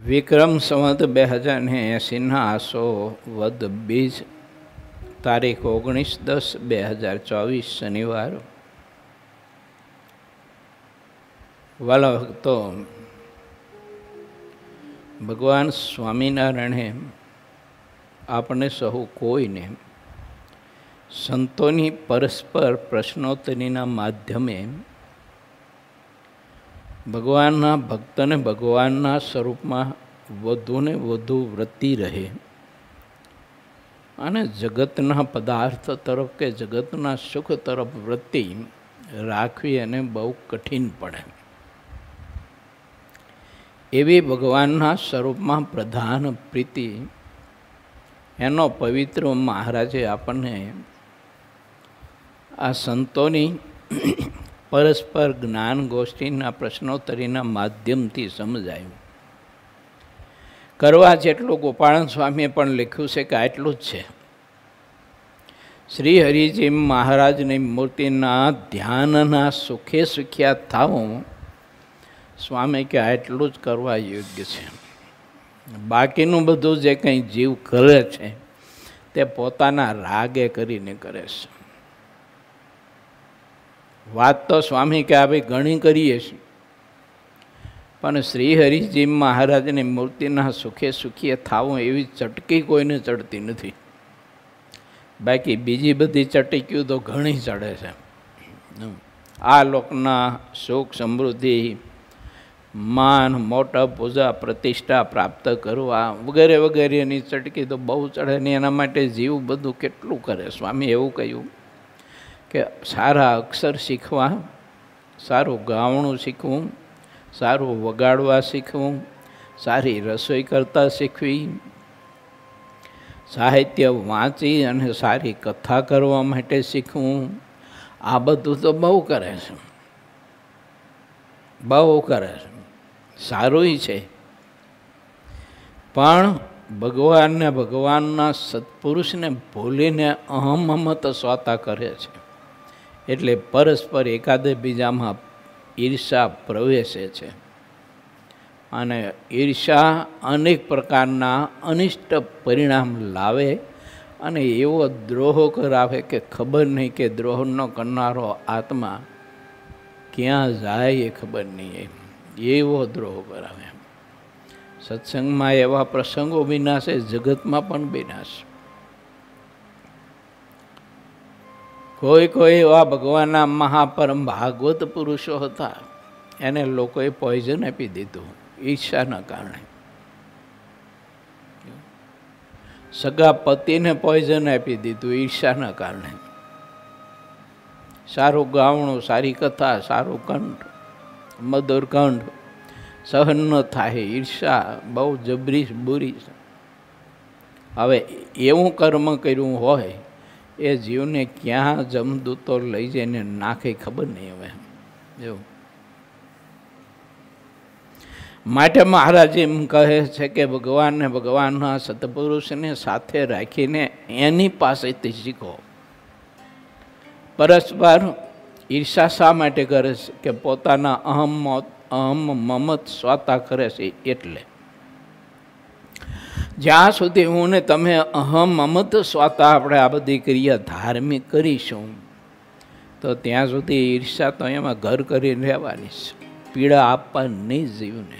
વિક્રમ સંવત 2080 આસો વદ બીજ તારીખ 19/10/2024 શનિવાર. વાલા ભક્તો, ભગવાન સ્વામિનારાયણે આપણે સહુ કોઈને સંતોની પરસ્પર પ્રશ્નોત્તરીના માધ્યમે ભગવાનના ભક્તને ભગવાનના સ્વરૂપમાં વધુને વધુ વૃત્તિ રહે અને જગતના પદાર્થ તરફ કે જગતના સુખ તરફ વૃત્તિ રાખવી અને બહુ કઠિન પડે એવી ભગવાનના સ્વરૂપમાં પ્રધાન પ્રીતિ એનો પવિત્ર મહારાજે આપણને આ સંતોની પરસ્પર જ્ઞાન ગોષ્ઠીના પ્રશ્નોત્તરીના માધ્યમથી સમજાયું. કરવા જેટલું ગોપાળન સ્વામીએ પણ લખ્યું છે કે આટલું જ છે. શ્રી હરિજી મહારાજની મૂર્તિના ધ્યાનના સુખે સુખ્યા થાવું સ્વામી કે આટલું જ કરવા યોગ્ય છે. બાકીનું બધું જે કંઈ જીવ કરે છે તે પોતાના રાગે કરીને કરે છે. વાત તો સ્વામી કે આપણે ઘણી કરીએ છીએ, પણ શ્રી હરિજી મહારાજની મૂર્તિના સુખે સુખીએ થાવું એવી ચટકી કોઈને ચડતી નથી. બાકી બીજી બધી ચટકીઓ તો ઘણી ચડે છે. આ લોકના સુખ સમૃદ્ધિ માન મોટા પૂજા પ્રતિષ્ઠા પ્રાપ્ત કરવા વગેરે વગેરેની ચટકી તો બહુ ચડે ને એના માટે જીવ બધું કેટલું કરે. સ્વામી એવું કહ્યું કે સારા અક્ષર શીખવા, સારું ગાવણું શીખવું, સારું વગાડવા શીખવું, સારી રસોઈ કરતા શીખવી, સાહિત્ય વાંચી અને સારી કથા કરવા માટે શીખવું, આ બધું તો બહુ કરે છે, બહુ કરે છે. સારું છે, પણ ભગવાનને ભગવાનના સત્પુરુષને ભૂલીને અહમમત સ્વાતા કરે છે. એટલે પરસ્પર એકાદે બીજામાં ઈર્ષા પ્રવેશે છે અને ઈર્ષા અનેક પ્રકારના અનિષ્ટ પરિણામ લાવે અને એવો દ્રોહ કરાવે કે ખબર નહીં કે દ્રોહનો કરનારો આત્મા ક્યાં જાય એ ખબર નહીં. એવો દ્રોહ કરાવે. સત્સંગમાં એવા પ્રસંગો બન્યા છે, જગતમાં પણ બન્યા છે. કોઈ કોઈ એવા ભગવાનના મહાપરમ ભાગવત પુરુષો હતા, એને લોકોએ પોઈઝન આપી દીધું ઈર્ષાના કારણે. સગા પતિને પોઈઝન આપી દીધું ઈર્ષાના કારણે. સારું ગાવણું, સારી કથા, સારું કંઠ, મધુર કંઠ સહન ન થાય. ઈર્ષા બહુ જબરી બુરી છે. હવે એવું કર્મ કર્યું હોય એ જીવને ક્યાં જમદૂતો લઈ જઈને નાખે ખબર નહીં. હવે એવું માટે મહારાજ એમ કહે છે કે ભગવાનને ભગવાનના સત્પુરુષને સાથે રાખીને એની પાસેથી શીખો. પરસ્પર ઈર્ષા શા માટે કરે છે કે પોતાના અહમ મમત સ્વાતા કરે છે. એટલે જ્યાં સુધી હું ને તમે અહમ મમત સ્વાતા આપણે આ બધી ક્રિયા ધાર્મિક કરીશું તો ત્યાં સુધી ઈર્ષા તો એમાં ઘર કરીને રહેવાની છે, પીડા આપવાની જીવને.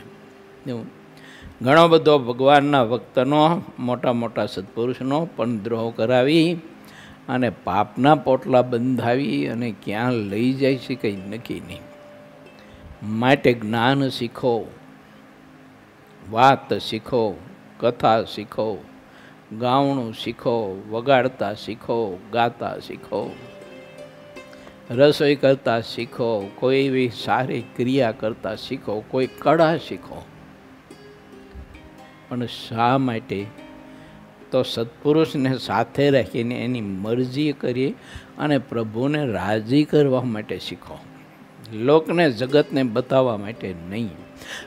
ઘણો બધો ભગવાનના ભક્તનો, મોટા મોટા સત્પુરુષનો પણ દ્રોહ કરાવી અને પાપના પોટલા બંધાવી અને ક્યાં લઈ જાય છે કંઈ નક્કી નહીં. માટે જ્ઞાન શીખો, વાત શીખો, કથા શીખો, ગાવણું શીખો, વગાડતા શીખો, ગાતા શીખો, રસોઈ કરતા શીખો, કોઈ એવી સારી ક્રિયા કરતા શીખો, કોઈ કળા શીખો. પણ શા માટે? તો સત્પુરુષને સાથે રાખીને એની મરજી કરી અને પ્રભુને રાજી કરવા માટે શીખો, લોકને જગતને બતાવવા માટે નહીં.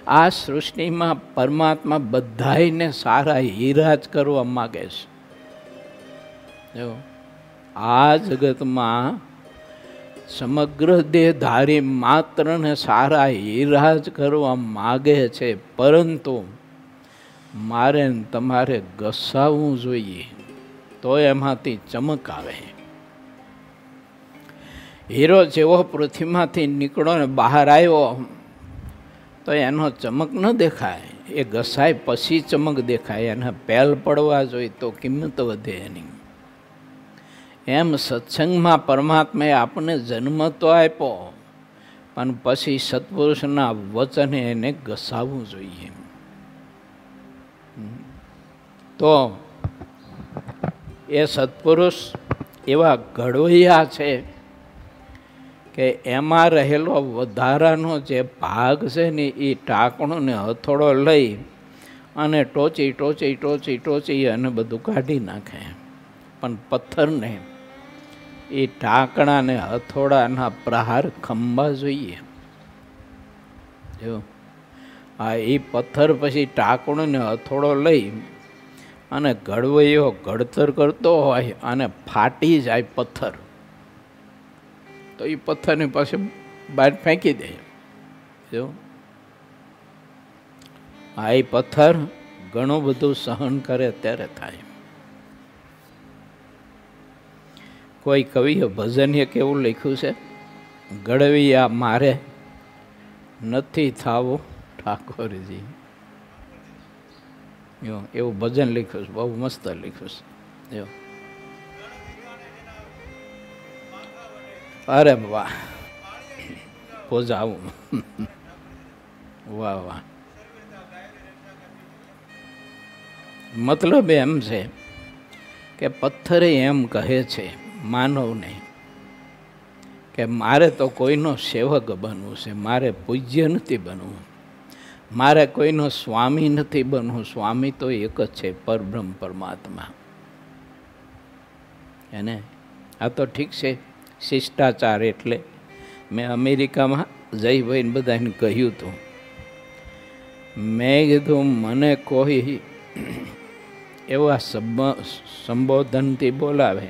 આ સૃષ્ટિમાં પરમાત્મા બધાને સારા હીરા જ કરવા માગે છે. આ જગતમાં સમગ્ર દેહધારી માત્રને સારા હીરા જ કરવા માગે છે, પરંતુ મારે ને તમારે ઘસાવવું જોઈએ, તો એમાંથી ચમક આવે. હીરો જેવો પૃથ્વીમાંથી નીકળો ને બહાર આવ્યો તો એનો ચમક ન દેખાય, એ ઘસાય પછી ચમક દેખાય. એને પહેલ પડવા જોઈએ તો કિંમત વધે એની. એમ સત્સંગમાં પરમાત્માએ આપણને જન્મ તો આપ્યો, પણ પછી સત્પુરુષના વચને એને ઘસાવવું જોઈએ. તો એ સત્પુરુષ એવા ઘડવૈયા છે કે એમાં રહેલો વધારાનો જે ભાગ છે ને એ ટાંકણો ને હથોડો લઈ અને ટોચી ટોચી ટોચી ટોચી અને બધું કાઢી નાખે. પણ પથ્થરને એ ટાંકણાને હથોડાના પ્રહાર ખંભા જોઈએ. જો આ એ પથ્થર પછી ટાંકણો ને હથોડો લઈ અને ઘડવૈયો ઘડતર કરતો હોય અને ફાટી જાય પથ્થર, તો એ પથ્થરની પાસે બહાર ફેંકી દે. જો આ એ પથ્થર ઘણું બધું સહન કરે ત્યારે થાય. કોઈ કવિએ ભજનીય કેવું લખ્યું છે, ઘડવૈયા મારે નથી થાવું ઠાકોરજી. એવું ભજન લખ્યું છે, બહુ મસ્ત લખ્યું છે. જો અરે વાહ, પોજાવું, વાહ વાહ. મતલબ એમ છે કે પથ્થરે એમ કહે છે માનવને કે મારે તો કોઈનો સેવક બનવું છે, મારે પૂજ્ય નથી બનવું, મારે કોઈનો સ્વામી નથી બનવું. સ્વામી તો એક જ છે, પરબ્રહ્મ પરમાત્મા. એને આ તો ઠીક છે શિષ્ટાચાર. એટલે મેં અમેરિકામાં જયભાઈને બધાને કહ્યું હતું, મેં કીધું મને કોઈ એવા સંબોધનથી બોલાવે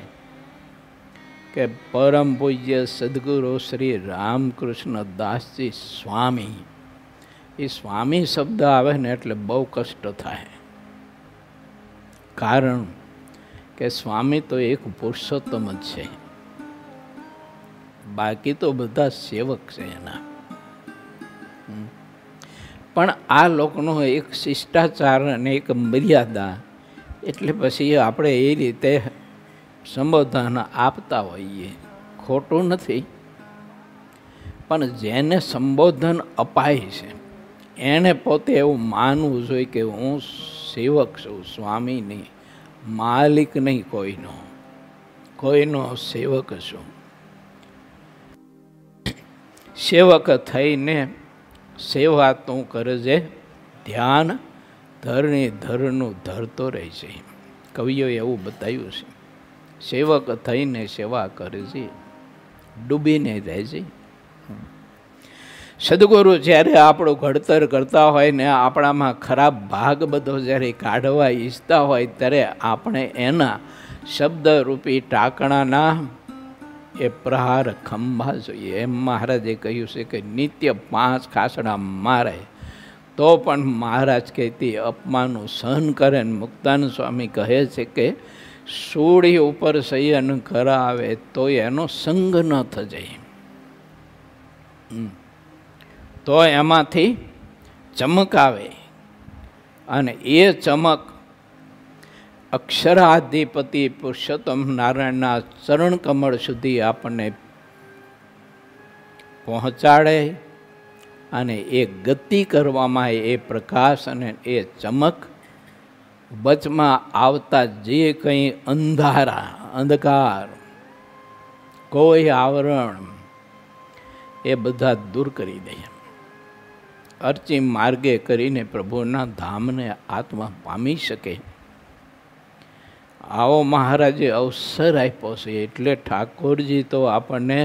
કે પરમ પૂજ્ય સદગુરુ શ્રી રામકૃષ્ણ દાસજી સ્વામી, એ સ્વામી શબ્દ આવે ને એટલે બહુ કષ્ટ થાય. કારણ કે સ્વામી તો એક પુરુષોત્તમ જ છે, બાકી તો બધા સેવક છે એના. પણ આ લોકોનો એક શિષ્ટાચાર અને એક મર્યાદા, એટલે પછી આપણે એ રીતે સંબોધન આપતા હોઈએ. ખોટું નથી, પણ જેને સંબોધન અપાય છે એણે પોતે એવું માનવું જોઈએ કે હું સેવક છું, સ્વામી નહીં, માલિક નહીં, કોઈનો સેવક છું. સેવક થઈને સેવા તું કરજે, ધ્યાન ધરણી ધરનું ધરતો રહે છે. કવિઓએ એવું બતાવ્યું છે, સેવક થઈને સેવા કરજે, ડૂબીને રહેજે. સદગુરુ જ્યારે આપણું ઘડતર કરતા હોય ને આપણામાં ખરાબ ભાગ બધો જ્યારે કાઢવા ઈચ્છતા હોય ત્યારે આપણે એના શબ્દરૂપી ટાંકણાના એ પ્રહાર ખંભા જોઈએ. એમ મહારાજે કહ્યું છે કે નિત્ય 5 ખાસડા મારે તો પણ મહારાજ કહેતી અપમાનનું સહન કરે. મુક્તાનંદ સ્વામી કહે છે કે સૂળી ઉપર શયન કરાવે તો એનો સંગ ન થજે, તો એમાંથી ચમક આવે. અને એ ચમક અક્ષરાધિપતિ પુરુષોત્તમ નારાયણના ચરણ કમળ સુધી આપણને પહોંચાડે. અને એ ગતિ કરવામાં એ પ્રકાશ અને એ ચમક વચમાં આવતા જે કંઈ અંધકાર, કોઈ આવરણ, એ બધા દૂર કરી દે. અર્ચી માર્ગે કરીને પ્રભુના ધામને આત્મા પામી શકે. આવો મહારાજે અવસર આપ્યો છે. એટલે ઠાકોરજી તો આપણને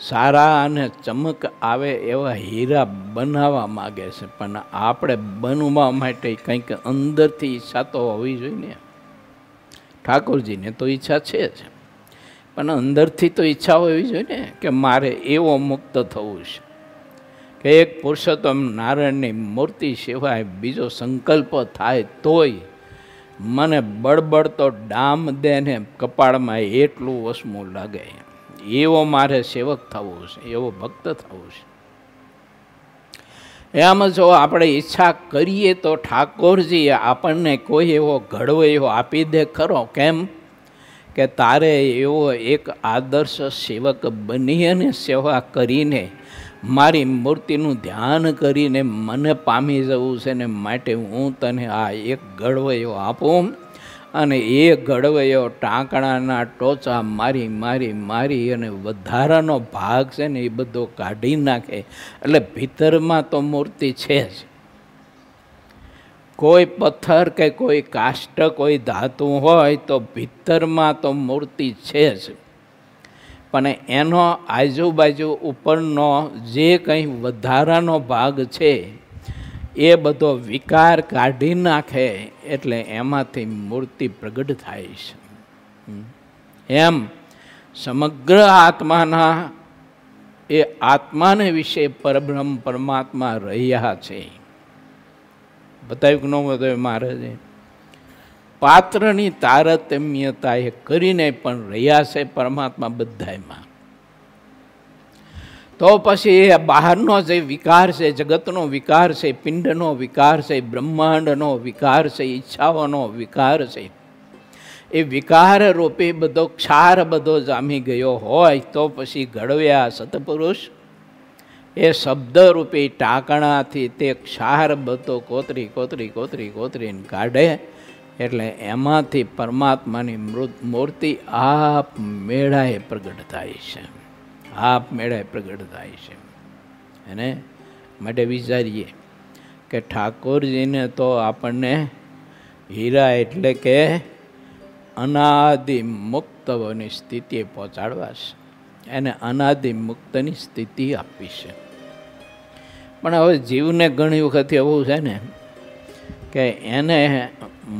સારા અને ચમક આવે એવા હીરા બનાવવા માગે છે, પણ આપણે બનવા માટે કંઈક અંદરથી ઈચ્છા તો હોવી જોઈએ ને. ઠાકોરજીને તો ઈચ્છા છે જ, પણ અંદરથી તો ઈચ્છા હોવી જોઈએ ને કે મારે એવો મુક્ત થવું છે. કે એક પુરુષોત્તમ નારાયણની મૂર્તિ સિવાય બીજો સંકલ્પ થાય તોય મને બળબડ તો ડામ દે ને કપાળમાં એટલું વસમું લાગે. એવો મારે સેવક થવું છે, એવો ભક્ત થવું છે. એમ જો આપણે ઈચ્છા કરીએ તો ઠાકોરજી આપણને કોઈ એવો ઘડવૈયો આપી દે ખરો. કેમ કે તારે એવો એક આદર્શ સેવક બની અને સેવા કરીને મારી મૂર્તિનું ધ્યાન કરીને મને પામી જવું છે ને માટે હું તને આ એક ઘડવૈયો આપું અને એ ઘડવૈયો ટાંકણાના ટોચા મારી મારી મારી અને વધારાનો ભાગ છે ને એ બધો કાઢી નાખે. એટલે ભીતરમાં તો મૂર્તિ છે જ. કોઈ પથ્થર કે કોઈ કાષ્ટ કોઈ ધાતુ હોય તો ભીતરમાં તો મૂર્તિ છે જ, પણ એનો આજુબાજુ ઉપરનો જે કંઈ વધારાનો ભાગ છે એ બધો વિકાર કાઢી નાખે એટલે એમાંથી મૂર્તિ પ્રગટ થાય છે. એમ સમગ્ર આત્માના એ આત્માને વિશે પરબ્રહ્મ પરમાત્મા રહ્યા છે. બતાવ્યું કે ન બતાવ્યું મહારાજે? પાત્રની તારતમ્યતા એ કરીને પણ રહ્યા છે પરમાત્મા બધામાં. તો પછી એ બહારનો જે વિકાર છે, જગતનો વિકાર છે, પિંડનો વિકાર છે, બ્રહ્માંડનો વિકાર છે, ઈચ્છાઓનો વિકાર છે, એ વિકાર રૂપે બધો ક્ષાર બધો જામી ગયો હોય તો પછી ઘડવ્યા સતપુરુષ એ શબ્દ રૂપે ટાંકણાથી તે ક્ષાર બધો કોતરી કોતરી કોતરી કોતરીને કાઢે એટલે એમાંથી પરમાત્માની મૂર્તિ આપ મેળાએ પ્રગટ થાય છે. આપ મેળાએ પ્રગટ થાય છે. અને માટે વિચારીએ કે ઠાકોરજીને તો આપણને હીરા એટલે કે અનાદિ મુક્તની સ્થિતિએ પહોંચાડવા છે, એને અનાદિ મુક્તની સ્થિતિ આપી છે. પણ હવે જીવને ઘણી વખત એવું છે ને કે એને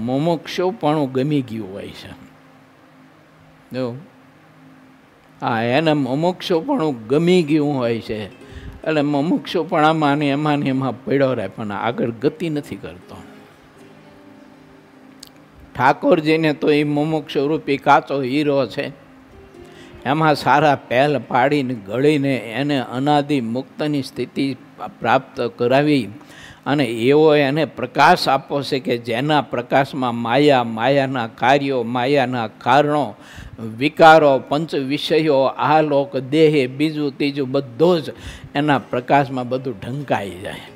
મુમુક્ષુપણું ગમી ગયું હોય છે. જો હા, એને મુમુક્ષુપણું ગમી ગયું હોય છે એટલે મુમુક્ષુપણામાં ને એમાં પડ્યો રહે પણ આગળ ગતિ નથી કરતો. ઠાકોરજીને તો એ મુમુક્ષુ રૂપી કાચો હીરો છે, એમાં સારા પહેલ પાડીને ગળીને એને અનાદિ મુક્તની સ્થિતિ પ્રાપ્ત કરાવી અને એવો એને પ્રકાશ આપવો છે કે જેના પ્રકાશમાં માયા, માયાના કાર્યો, માયાના કારણો, વિકારો, પંચ વિષયો, આ લોક, દેહ, બીજું ત્રીજું બધું જ એના પ્રકાશમાં બધું ઢંકાઈ જાય.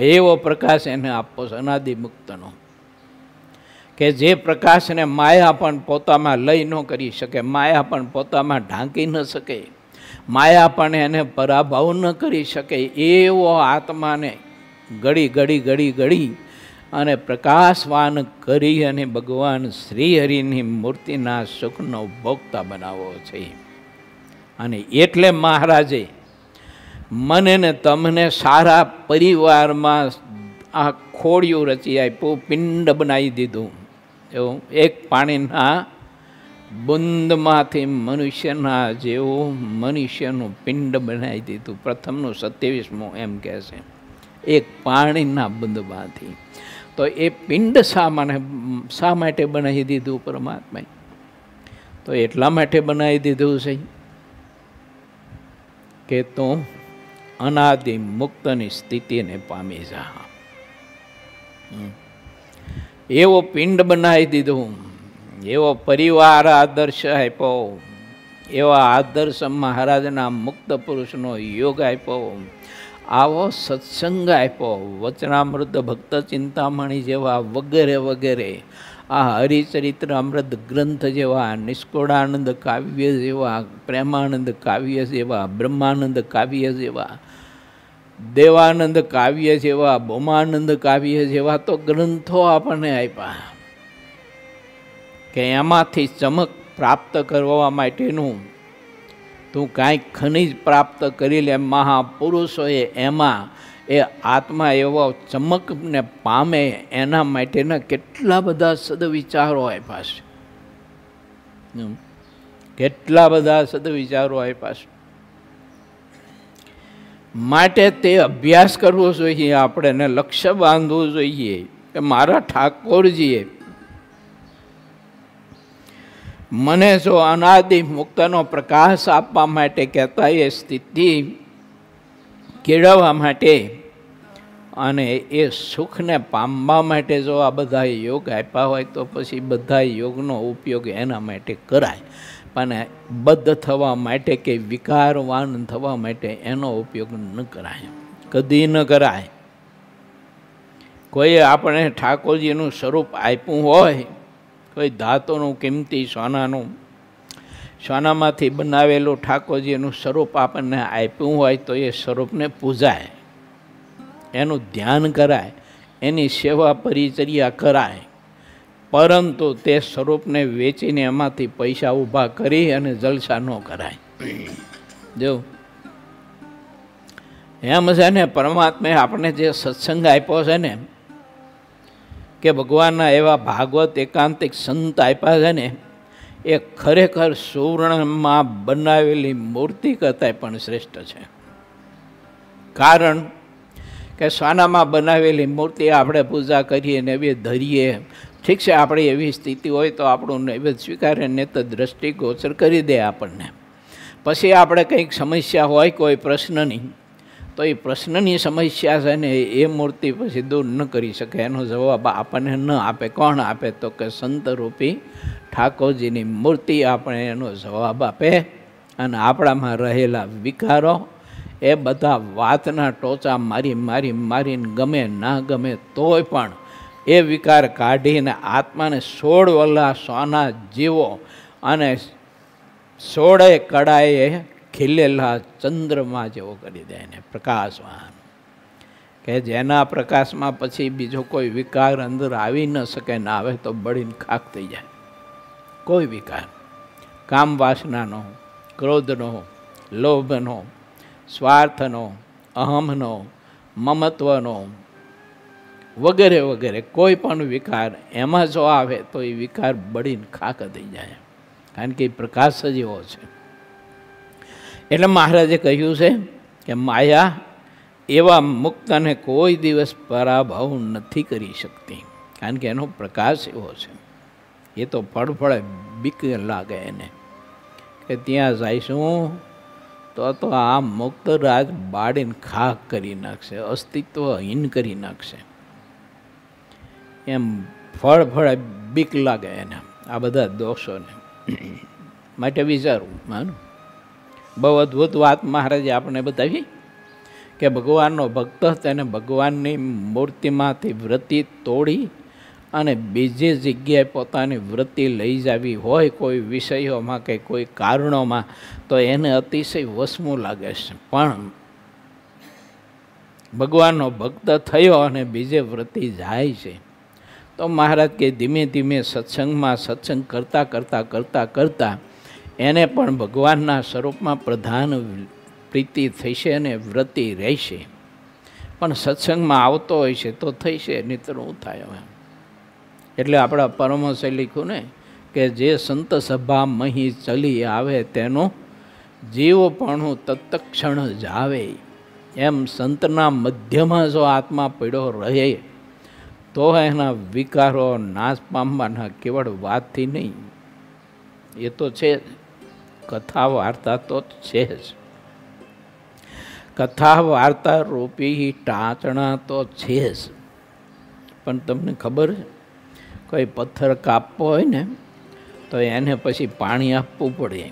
એવો પ્રકાશ એને આપવો છે અનાદિ મુક્તનો, કે જે પ્રકાશને માયા પણ પોતામાં લઈ ન કરી શકે, માયા પણ પોતામાં ઢાંકી ન શકે, માયા પણ એને પરાભવ ન કરી શકે, એવો આત્માને ઘડી ઘડી ઘડી ઘડી અને પ્રકાશવાન કરી અને ભગવાન શ્રીહરિની મૂર્તિના સુખનો ભોગતા બનાવવો છે. અને એટલે મહારાજે મને ને તમને સારા પરિવારમાં આ ખોડિયું રચી આપ્યું, પિંડ બનાવી દીધું. એવું એક પાણીના બુંદમાંથી મનુષ્યના જેવું મનુષ્યનું પિંડ બનાવી દીધું. પ્રથમનું 27મું એમ કહે છે, એક પાણીના બુંદમાંથી. તો એ પિંડ શા માટે બનાવી દીધું પરમાત્માએ? તો એટલા માટે બનાવી દીધું છે કે તું અનાદિ મુક્તની સ્થિતિને પામી જા. એવો પિંડ બનાવી દીધું, એવો પરિવાર આદર્શ આપ્યો, એવા આદર્શ મહારાજના મુક્ત પુરુષનો યોગ આપ્યો, આવો સત્સંગ આપ્યો, વચનામૃત, ભક્ત ચિંતામણી જેવા વગેરે વગેરે, આ હરિચરિત્ર અમૃત ગ્રંથ જેવા, નિષ્કુળાનંદ કાવ્ય જેવા, પ્રેમાનંદ કાવ્ય જેવા, બ્રહ્માનંદ કાવ્ય જેવા, દેવાનંદ કાવ્ય જેવા, ભૌમાનંદ કાવ્ય જેવા તો ગ્રંથો આપણને આપ્યા કે એમાંથી ચમક પ્રાપ્ત કરવા માટેનું તું કાંઈક ખનિજ પ્રાપ્ત કરી લે. મહાપુરુષોએ એમાં એ આત્મા એવો ચમકને પામે એના માટેના કેટલા બધા સદવિચારો આપ્યા છે, કેટલા બધા સદવિચારો આપ્યા છે. માટે તે અભ્યાસ કરવો જોઈએ, આપણે એને લક્ષ્ય બાંધવું જોઈએ કે મારા ઠાકોરજીએ મને જો અનાદિ મુક્તનો પ્રકાશ આપવા માટે કહેતા એ સ્થિતિ કેળવવા માટે અને એ સુખને પામવા માટે જો આ બધા યોગ આપ્યા હોય તો પછી બધા યોગનો ઉપયોગ એના માટે કરાય, પણ બદ્ધ થવા માટે કે વિકારવાન થવા માટે એનો ઉપયોગ ન કરાય, કદી ન કરાય. કોઈ આપણે ઠાકોરજીનું સ્વરૂપ આપ્યું હોય, કોઈ ધાતુનું કિંમતી સોનામાંથી બનાવેલું ઠાકોરજીનું સ્વરૂપ આપણને આપ્યું હોય તો એ સ્વરૂપને પૂજાય, એનું ધ્યાન કરાય, એની સેવા પરિચર્યા કરાય, પરંતુ તે સ્વરૂપને વેચીને એમાંથી પૈસા ઊભા કરી અને જલસા ન કરાય. જો એમ છે ને, પરમાત્માએ આપણે જે સત્સંગ આપ્યો છે ને, કે ભગવાનના એવા ભાગવત એકાંતિક સંત આપ્યા છે ને, એ ખરેખર સુવર્ણમાં બનાવેલી મૂર્તિ કરતાં પણ શ્રેષ્ઠ છે. કારણ કે સોનામાં બનાવેલી મૂર્તિ આપણે પૂજા કરીએ ને એવી ધરીએ, ઠીક છે, આપણી એવી સ્થિતિ હોય તો આપણું નૈવેદ્ય સ્વીકારે, ને તો દ્રષ્ટિ ગોચર કરી દે આપણને. પછી આપણે કંઈક સમસ્યા હોય કોઈ પ્રશ્નની, તો એ પ્રશ્નની સમસ્યા છે ને એ મૂર્તિ પછી દૂર ન કરી શકે, એનો જવાબ આપણને ન આપે. કોણ આપે? તો કે સંતરૂપી ઠાકોરજીની મૂર્તિ આપણે એનો જવાબ આપે. અને આપણામાં રહેલા વિકારો એ બધા વાતના ટોચા મારીને ગમે ના ગમે તોય પણ એ વિકાર કાઢીને આત્માને 16 વલ્લા સોના જેવો અને 16 કડાએ ખીલેલા ચંદ્રમાં જેવો કરી દે એને, પ્રકાશવાન, કે જેના પ્રકાશમાં પછી બીજો કોઈ વિકાર અંદર આવી ન શકે, ને આવે તો બળીને ખાક થઈ જાય. કોઈ વિકાર, કામ વાસનાનો, ક્રોધનો, લોભનો, સ્વાર્થનો, અહમનો, મમત્વનો વગેરે વગેરે કોઈ પણ વિકાર એમાં જો આવે તો એ વિકાર બળીને ખાક થઈ જાય, કારણ કે એ પ્રકાશ જ એવો છે. એટલે મહારાજે કહ્યું છે કે માયા એવા મુક્તને કોઈ દિવસ પરાભવ નથી કરી શકતી, કારણ કે એનો પ્રકાશ એવો છે. એ તો ફળફળે બીક લાગે એને કે ત્યાં જઈશું તો આ મુક્ત રાજ બાળીને ખાક કરી નાખશે, અસ્તિત્વહીન કરી નાખશે, એમ ફળફળે બીક લાગે એને આ બધા દોષોને. માટે વિચારવું માનું. બહુ અદ્ભુત વાત મહારાજે આપણે બતાવી કે ભગવાનનો ભક્ત તેને ભગવાનની મૂર્તિમાંથી વૃત્તિ તોડી અને બીજી જગ્યાએ પોતાની વૃત્તિ લઈ જવી હોય કોઈ વિષયોમાં કે કોઈ કારણોમાં, તો એને અતિશય વસમું લાગે છે. પણ ભગવાનનો ભક્ત થયો અને બીજે વૃત્તિ જાય છે તો મહારાજ કે ધીમે ધીમે સત્સંગમાં સત્સંગ કરતાં કરતાં કરતાં કરતાં એને પણ ભગવાનના સ્વરૂપમાં પ્રધાન પ્રીતિ થશે અને વૃત્તિ રહેશે. પણ સત્સંગમાં આવતો હોય છે તો થઈ છે, નહીંતર હું થાય એમ. એટલે આપણા પરમહંસે લખ્યું ને કે જે સંત સભા મહી ચલી આવે તેનું જીવપણું તત્ક્ષણ જાવે. એમ સંતના મધ્યમાં જો આત્મા પડ્યો રહે તો એના વિકારો નાશ પામવાના કેવળ વાતથી નહીં, એ તો છે જ. કથા વાર્તા તો છે જ, કથા વાર્તા રૂપી ટાંચણા તો છે જ. પણ તમને ખબર છે, કોઈ પથ્થર કાપવો હોય ને તો એને પછી પાણી આપવું પડે.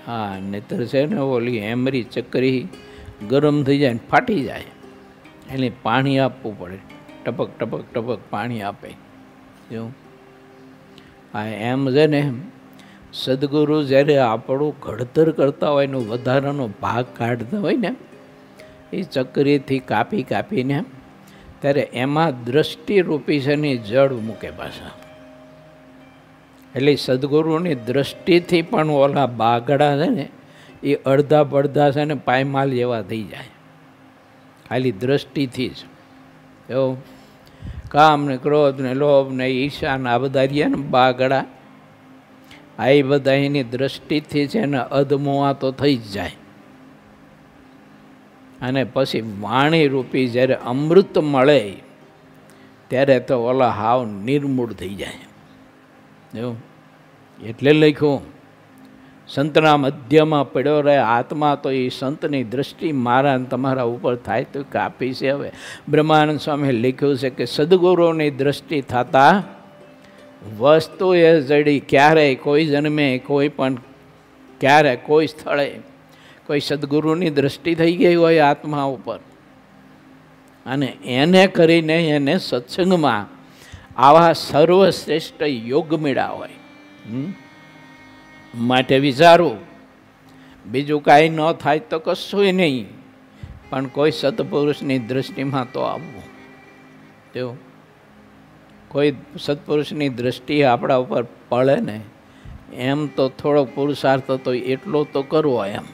હા, નહીતર છે ને ઓલી હેમરી ચકરી ગરમ થઈ જાય ને ફાટી જાય, એને પાણી આપવું પડે. ટપક ટપક ટપક પાણી આપે એવું. હા, એમ છે ને સદગુરુ જ્યારે આપણું ઘડતર કરતા હોય ને વધારાનો ભાગ કાઢતા હોય ને એ ચક્રીથી કાપી કાપીને, ત્યારે એમાં દ્રષ્ટિરૂપી છે ને જળ મૂકે પાછા. એટલે સદગુરુની દ્રષ્ટિથી પણ ઓલા બાગડા છે ને એ અડધા પડધા છે ને પાયમાલ જેવા થઈ જાય, ખાલી દ્રષ્ટિથી જ. એવું કામ ને ક્રોધ ને લોભ ને ઈર્ષા ને આ બધા રહ્યા ને બાગડા, આ એ બધા એની દ્રષ્ટિથી છે ને અધમોઆ તો થઈ જ જાય. અને પછી વાણી રૂપી જ્યારે અમૃત મળે ત્યારે તો ઓલા હાવ નિર્મૂળ થઈ જાય. એવું એટલે લખ્યું, સંતના મધ્યમાં પડ્યો રહે આત્મા તો એ સંતની દૃષ્ટિ મારા તમારા ઉપર થાય તો કાપી છે. હવે બ્રહ્માનંદ સ્વામી લખ્યું છે કે સદગુરુની દૃષ્ટિ થતાં વસ્તુ એ જડી ક્યારેય કોઈ જન્મે કોઈ પણ ક્યારે કોઈ સ્થળે કોઈ સદગુરુની દૃષ્ટિ થઈ ગઈ હોય આત્મા ઉપર અને એને કરીને એને સત્સંગમાં આવા સર્વશ્રેષ્ઠ યોગ મળ્યા હોય. માટે વિચારું બીજું કાંઈ ન થાય તો કશું નહીં, પણ કોઈ સત્પુરુષની દૃષ્ટિમાં તો આવવું. તેવું કોઈ સત્પુરુષની દૃષ્ટિ આપણા ઉપર પડે ને એમ તો થોડોક પુરુષાર્થ તો એટલો તો કરવો એમ.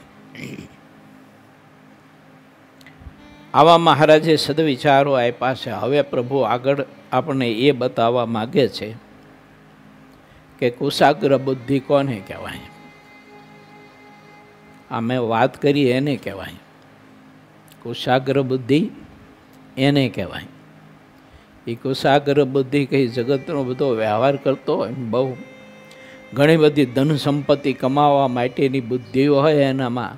આવા મહારાજે સદવિચારો આપ્યા છે. હવે પ્રભુ આગળ આપણને એ બતાવવા માગે છે કે કુશાગ્ર બુદ્ધિ કોને કહેવાય. આ મેં વાત કરી એને કહેવાય કુશાગ્ર બુદ્ધિ, એને કહેવાય. એ કુશાગ્ર બુદ્ધિ કઈ જગતનો બધો વ્યવહાર કરતો હોય, બહુ ઘણી બધી ધન સંપત્તિ કમાવા માટેની બુદ્ધિઓ હોય એનામાં,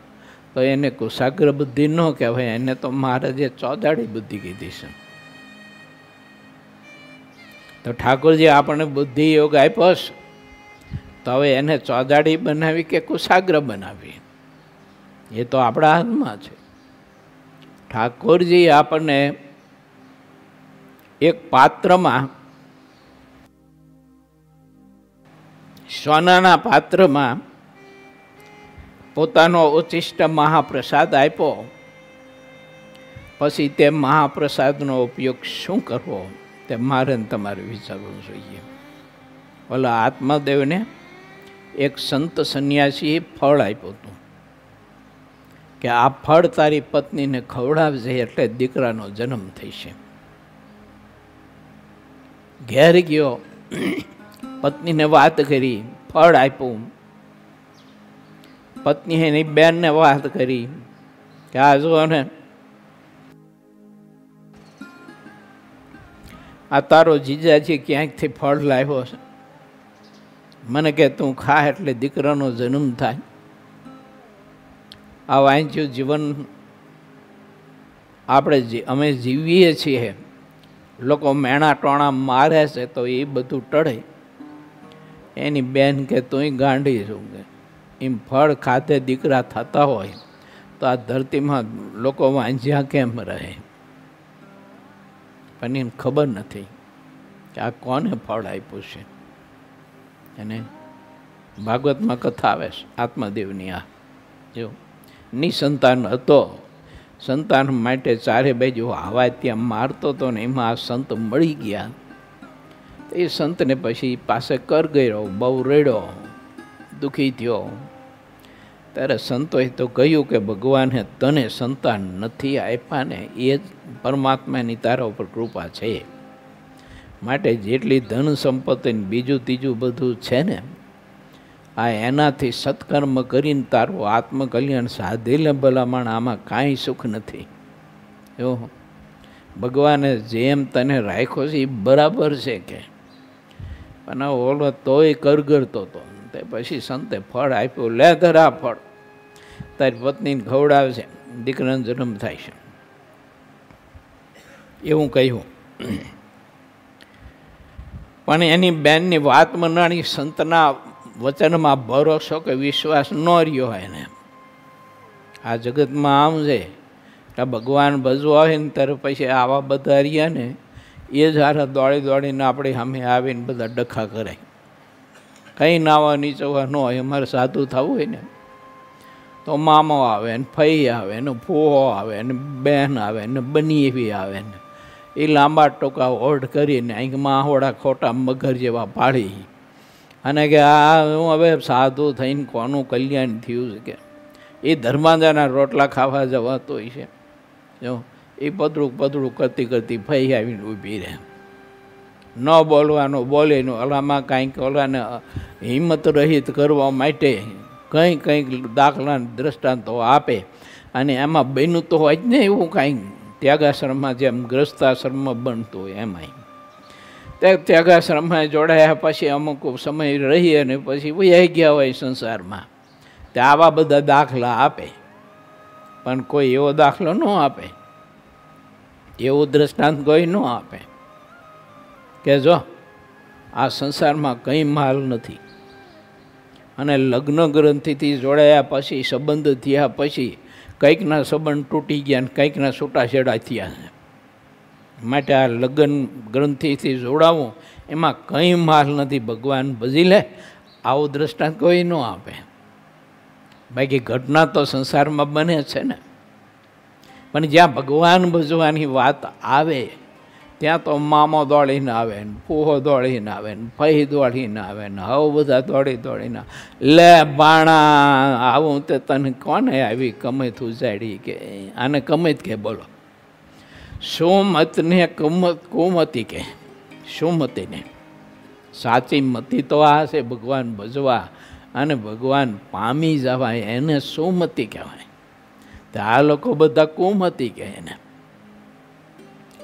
તો એને કુશાગ્ર બુદ્ધિ ન કહેવાય. એને તો મહારાજે ચોદાડી બુદ્ધિ કીધી છે. તો ઠાકોરજી આપણને બુદ્ધિ યોગ આપ્યો છે, તો હવે એને ચોદાડી બનાવી કે કુશાગ્ર બનાવી એ તો આપણા હાથમાં છે. ઠાકોરજી આપણને એક પાત્રમાં, સોનાના પાત્રમાં પોતાનો ઉચ્ચિષ્ટ મહાપ્રસાદ આપ્યો. પછી તે મહાપ્રસાદનો ઉપયોગ શું કરવો તે મારે તમારે વિચારવું જોઈએ. ઓલા આત્મદેવને એક સંત સંન્યાસીએ ફળ આપ્યું હતું કે આ ફળ તારી પત્નીને ખવડાવજે એટલે દીકરાનો જન્મ થશે. ઘેર ગયો, પત્નીને વાત કરી, ફળ આપ્યું. પત્ની એની બેનને વાત કરી કે આ જો ને આ તારો જીજાજી ક્યાંકથી ફળ લાવ્યો છે, મને કે તું ખા એટલે દીકરાનો જન્મ થાય. આ વાંચ્યું જીવન આપણે અમે જીવીએ છીએ, લોકો મેણા ટોણા મારે છે તો એ બધું ટળે. એની બેન કે તું ગાંડી છું કે એમ ફળ ખાતે દીકરા થતા હોય તો આ ધરતીમાં લોકો વાંચ્યા કેમ રહે. પણ એમ ખબર નથી કે આ કોને ફળ આપ્યું છે. અને ભાગવતમાં કથા આવે છે આત્મદેવની. આ જો નિસંતાન હતો, સંતાન માટે ચારે બાજુ હવા ત્યાં મારતો હતો ને એમાં આ સંત મળી ગયા. એ સંતને પછી પાસે કર ગયો, બહુ રેડ્યો, દુઃખી થયો. ત્યારે સંતોએ તો કહ્યું કે ભગવાને તને સંતાન નથી આપ્યા ને એ જ પરમાત્માની તારા ઉપર કૃપા છે. માટે જેટલી ધન સંપત્તિ બીજું ત્રીજું બધું છે ને આ એનાથી સત્કર્મ કરીને તારું આત્મકલ્યાણ સાધેલે ભલામણ આમાં કાંઈ સુખ નથી. એવું ભગવાને જેમ તને રાખ્યો છે એ બરાબર છે કે, પણ ઓલો તોય કરગરતો હતો. તે પછી સંતે ફળ આપ્યું, લે ધરા ફળ, તારી પત્નીને ખવડાવશે, દીકરાનો જન્મ થાય છે એવું કહ્યું. પણ એની બેનની વાત મનાણી, સંતના વચનમાં ભરોસો કે વિશ્વાસ ન રહ્યો હોય ને. આ જગતમાં આમ છે કે ભગવાન ભજવા હોય ને ત્યારે પછી આવા બધા રહ્યા ને એ જ હારે દોડી દોડીને આપણી સામે આવીને બધા ડખા કરે. કંઈ નાવા નીચવા ન હોય. અમારે સાધુ થવું હોય ને તો મામો આવે ને ફઈ આવે ને ફૂવો આવે ને બહેન આવે ને બની એવી આવે ને એ લાંબા ટોકા ઓઢ કરીને અહીં માહોડા ખોટા મગર જેવા પાડી અને કે આ હું હવે સાધુ થઈને કોનું કલ્યાણ થયું છે કે એ ધર્માંજાના રોટલા ખાવા જવાતો હોય છે. જો એ પતળું કરતી કરતી ફઈ આવીને ઊભી રહે. ન બોલવાનું બોલે, ઓલામાં કાંઈક ઓલાને હિંમત રહિત કરવા માટે કંઈક દાખલા દ્રષ્ટાંતો આપે. અને એમાં બન્યું તો હોય જ ને એવું કાંઈ ત્યાગાશ્રમમાં જેમ ગ્રસ્તાશ્રમમાં બનતું હોય એમાંય. તે ત્યાગાશ્રમમાં જોડાયા પછી અમુક સમય રહી અને પછી વહી ગયા હોય સંસારમાં. તે આવા બધા દાખલા આપે, પણ કોઈ એવો દાખલો ન આપે, એવું દ્રષ્ટાંત કોઈ ન આપે કે જો આ સંસારમાં કંઈ માલ નથી અને લગ્ન ગ્રંથિથી જોડાયા પછી, સંબંધ થયા પછી કંઈકના સંબંધ તૂટી ગયા ને કંઈકના છૂટાછેડા થયા છે. માટે આ લગ્ન ગ્રંથિથી જોડાવું એમાં કંઈ માલ નથી, ભગવાન ભજી લે, આવું દ્રષ્ટાંત કોઈ ન આપે. બાકી ઘટના તો સંસારમાં બને છે ને. પણ જ્યાં ભગવાન ભજવાની વાત આવે ત્યાં તો મામો દોડીને આવે ને, ફૂહો દોડીને આવે ને, ફઈ દોડીને આવે ને, હવે બધા દોડીને લે બાણા આવું તે તને કોને આવી કમત ઉજાડી કે આને કમત કે બોલો. સુમતને કુમતી કે સુમતીને સાચી મતી તો આ છે ભગવાન ભજવા અને ભગવાન પામી જવાય, એને સુમતી કહેવાય. તો આ લોકો બધા કુમતી કહે એને.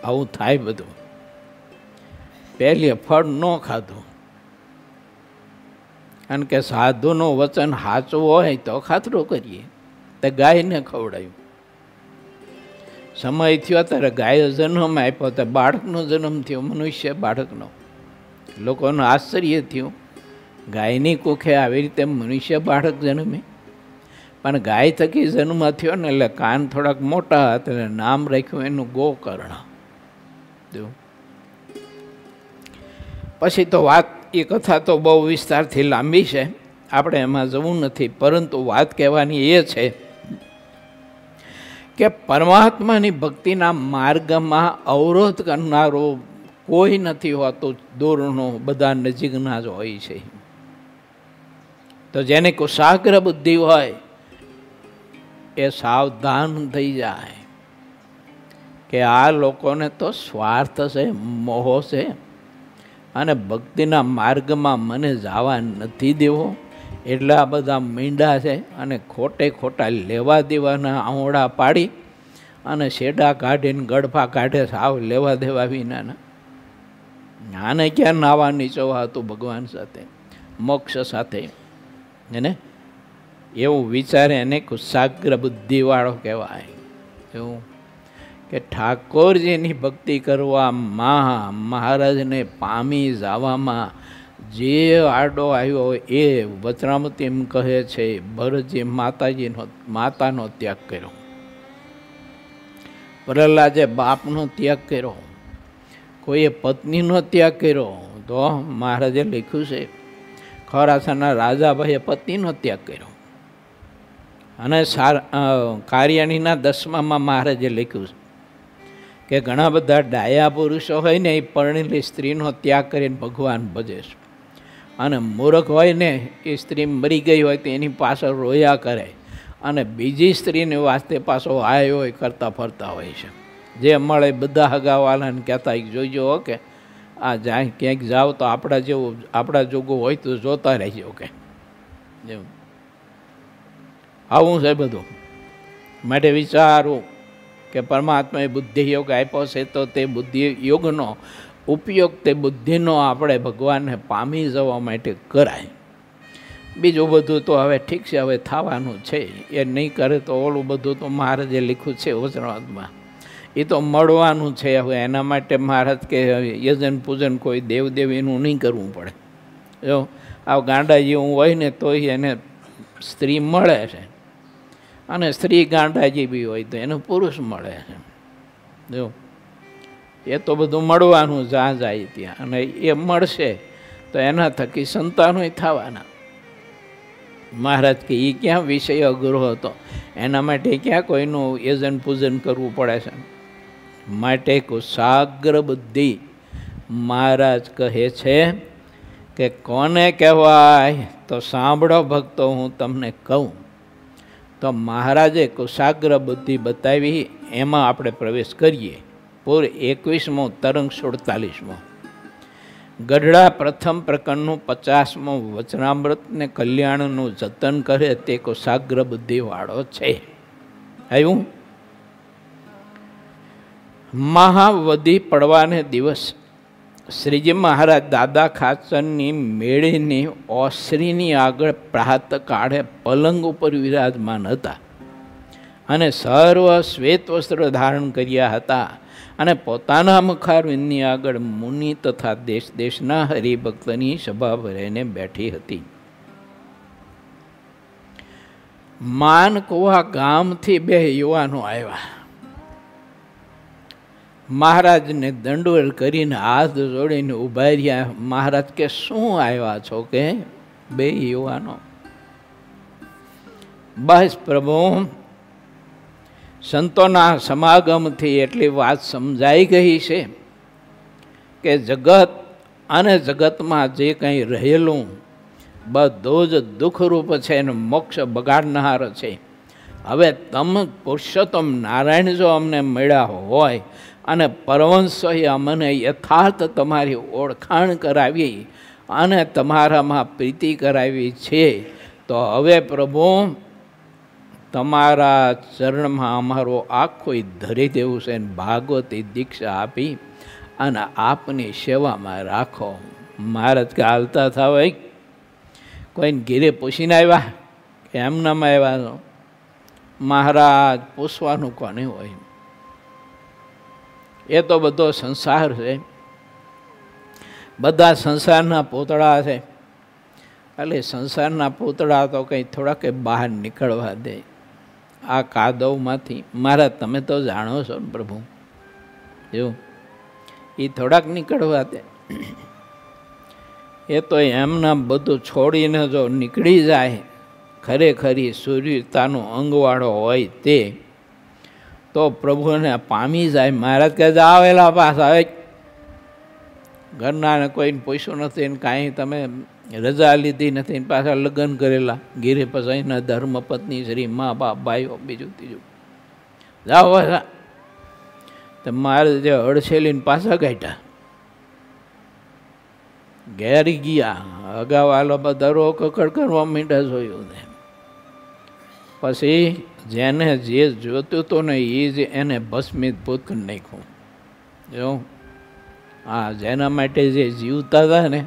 આવું થાય બધું. પહેલી ફળ ન ખાધું અને કે સાધુનું વચન સાચું હોય તો ખાતરો કરીએ. તે ગાયને ખવડાયું. સમય થયો ત્યારે ગાય જન્મ આપ્યો, તો બાળકનો જન્મ થયો, મનુષ્ય બાળકનો. લોકોનું આશ્ચર્ય થયું, ગાયની કુખે આવી રીતે મનુષ્ય બાળક જન્મે. પણ ગાય થકી જન્મ થયો ને એટલે કાન થોડાક મોટા હતા, એટલે નામ રાખ્યું એનું ગોકર્ણ. પછી તો વાત, એ કથા તો બહુ વિસ્તારથી લાંબી છે, આપણે એમાં જવું નથી. પરંતુ વાત કહેવાની એ છે કે પરમાત્માની ભક્તિના માર્ગમાં અવરોધ કરનારો કોઈ નથી હોતું, દૂરનો, બધા નજીકના જ હોય છે. તો જેને કુશાગ્ર બુદ્ધિ હોય એ સાવધાન થઈ જાય કે આ લોકોને તો સ્વાર્થ છે, મોહ છે અને ભક્તિના માર્ગમાં મને જવા નથી દેવો, એટલે આ બધા મીંડા છે અને ખોટા લેવા દેવાના આવડા પાડી અને શેડા કાઢીને ગડફા કાઢે, સાવ લેવા દેવા વિનાના. આને ક્યાં નાવા નીચોવા હતું ભગવાન સાથે, મોક્ષ સાથે, એને એવું વિચારે એને કુશાગ્ર બુદ્ધિવાળો કહેવાય. એવું કે ઠાકોરજીની ભક્તિ કરવામાં, મહારાજને પામી જવામાં જે આડો આવ્યો એ વચરામતી એમ કહે છે, ભરતજી માતાનો ત્યાગ કર્યો, પ્રહલાદે બાપનો ત્યાગ કર્યો, કોઈએ પત્નીનો ત્યાગ કર્યો. તો મહારાજે લખ્યું છે, ખોરાસાના રાજાભાઈએ પત્નીનો ત્યાગ કર્યો. અને કાર્યાણીના 10માં મહારાજે લખ્યું છે કે ઘણા બધા ડાયા પુરુષો હોય ને એ પરણેલી સ્ત્રીનો ત્યાગ કરીને ભગવાન ભજે છે, અને મૂર્ખ હોય ને એ સ્ત્રી મરી ગઈ હોય તો એની પાછળ રોયા કરે અને બીજી સ્ત્રીની વાસ્તે પાછો આયો હોય કરતા ફરતા હોય છે. જે મળે બધા હગાવાલાને કહેતા જોઈજો કે આ જાય ક્યાંક જાઓ તો આપણા જોગું હોય તો જોતા રહેજો કે જેવું. આવું છે બધું. માટે વિચારું કે પરમાત્માએ બુદ્ધિ યોગ આપ્યો છે તો તે બુદ્ધિ યોગનો ઉપયોગ તે બુદ્ધિનો આપણે ભગવાનને પામી જવા માટે કરાય. બીજું બધું તો હવે ઠીક છે, હવે થવાનું છે, એ નહીં કરે તો ઓલું બધું તો મહારાજે લખ્યું છે વચનામૃતમાં, એ તો મળવાનું છે. હવે એના માટે મહારાજ કે યજન પૂજન કોઈ દેવદેવીનું નહીં કરવું પડે. જો આ ગાંડા જેવું હોય ને તોય એને સ્ત્રી મળે છે, અને સ્ત્રી ગાંડા જેવી હોય તો એને પુરુષ મળે છે. જો એ તો બધું મળવાનું જ્યાં જાય ત્યાં, અને એ મળશે તો એના થકી સંતાનોય થવાના. મહારાજ કે એ ક્યાં વિષય અઘરો હતો, એના માટે ક્યાં કોઈનું યજન પૂજન કરવું પડે છે. માટે કુશાગ્ર બુદ્ધિ મહારાજ કહે છે કે કોને કહેવાય તો સાંભળો ભક્તો, હું તમને કહું તો મહારાજે કુશાગ્ર બુદ્ધિ બતાવી. એમાં આપણે પ્રવેશ કરીએ. પૂર 21મો તરંગ 47મો. ગઢડા પ્રથમ પ્રકરણનું 50મું વચનામૃતને કલ્યાણનું જતન કરે તે કુશાગ્ર બુદ્ધિવાળો છે. આવ્યું. મહાવધી પડવાને દિવસ શ્રીજી મહારાજ દાદા ખાચરની મેળીની ઓસરીની આગળ પ્રાત કાળે પલંગ ઉપર વિરાજમાન હતા અને સર્વ શ્વેત વસ્ત્ર ધારણ કર્યા હતા અને પોતાના મુખારવિંદની આગળ મુનિ તથા દેશ દેશના હરિભક્તની સભા ભરીને બેઠી હતી. માનકુવા ગામથી 2 યુવાનો આવ્યા. મહારાજને દંડવત કરીને હાથ જોડીને ઊભા રહ્યા. મહારાજ કે શું આવ્યા છો? કે 2 યુવાનો. બસ પ્રભુ, સંતોના સમાગમથી એટલી વાત સમજાઈ ગઈ છે કે જગત અને જગતમાં જે કંઈ રહેલું બધું જ દુઃખરૂપ છે અને મોક્ષ બગાડનાર છે. હવે તમે પુરુષોત્તમ નારાયણ જો અમને મળ્યા હોય અને પરમહંસોએ અમને યથાર્થ તમારી ઓળખાણ કરાવી અને તમારામાં પ્રીતિ કરાવી છે, તો હવે પ્રભુ તમારા ચરણમાં અમારો આખો ધરી દેવું છે અને ભાગવતી દીક્ષા આપી અને આપની સેવામાં રાખો. મહારાજ કે હાલતા થાવ, કોઈને ઘીરે પૂછીને આવ્યા કે એમનામાં આવ્યા? મહારાજ પૂછવાનું કોને હોય? એ તો બધો સંસાર છે, બધા સંસારના પૂતળા છે. એટલે સંસારના પૂતળા તો કંઈ થોડા કંઈ બહાર નીકળવા દે આ કાદવમાંથી. મહારાજ તમે તો જાણો છો ને પ્રભુ, એવું એ થોડાક નીકળવા દે. એ તો એમના બધું છોડીને જો નીકળી જાય, ખરેખરી સૂર્યતાનો અંગવાળો હોય તે, તો પ્રભુને પામી જાય. મહારાજ કહે આવેલા પાછા આવે. ઘરનાને કોઈને પૂછ્યું નથી ને કાંઈ તમે રજા લીધી નથી ને પાછા લગ્ન કરેલા. ગીરે પછીના ધર્મપત્ની શ્રી મા બાપ ભાઈઓ બીજું ત્રીજું. જાઓ પાછા. તો મારે જે હડસેલીને પાછા કાઢ્યા, ઘેર ગયા. અગાઉ આ લોકો દરો કકડ કરવા માંડ્યા જોયું ને. પછી જેને જે જોતું હતું ને એ જ એને ભસ્મિત ભૂત કરી નાખ્યું. જો હા, જેના માટે જે જીવતા હતા ને,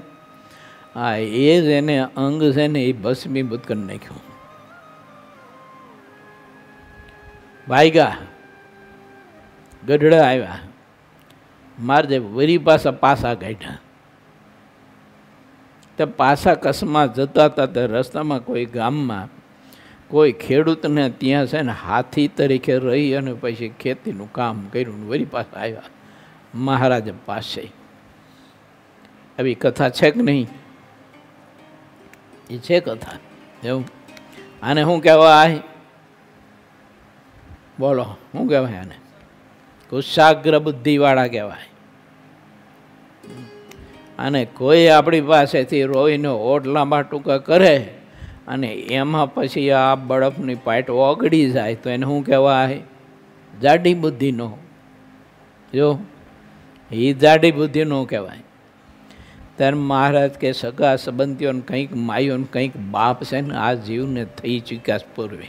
હા એ જ એને અંગ છે ને એ ભસ્મીભૂત કરી નાખ્યું. ભાઈગા ગઢડા આવ્યા. મારે વરી પાછા કાઢ્યા. તે પાછા કસમાં જતા હતા તે રસ્તામાં કોઈ ગામમાં કોઈ ખેડૂતને ત્યાં છે ને હાથી તરીકે રહી અને પછી ખેતીનું કામ કર્યું. વળી પાછા આવ્યા મહારાજ પાસે. આવી કથા છે કે નહીં? એ છે કથા. એવું આને શું કહેવાય? બોલો શું કહેવાય આને? કુશાગ્ર બુદ્ધિવાળા કહેવાય. અને કોઈ આપણી પાસેથી રોઈને ઓટ લાંબા ટૂંકા કરે અને એમાં પછી આ બળફની પાઇટ ઓગળી જાય તો એને શું કહેવાય? જાડી બુદ્ધિનો. જો એ જાડી બુદ્ધિનો કહેવાય. ત્યારે મહારાજ કે સગા સંબંધીઓને કંઈક માયોને કંઈક બાપ છે ને આ જીવને થઈ ચૂક્યા પૂર્વે.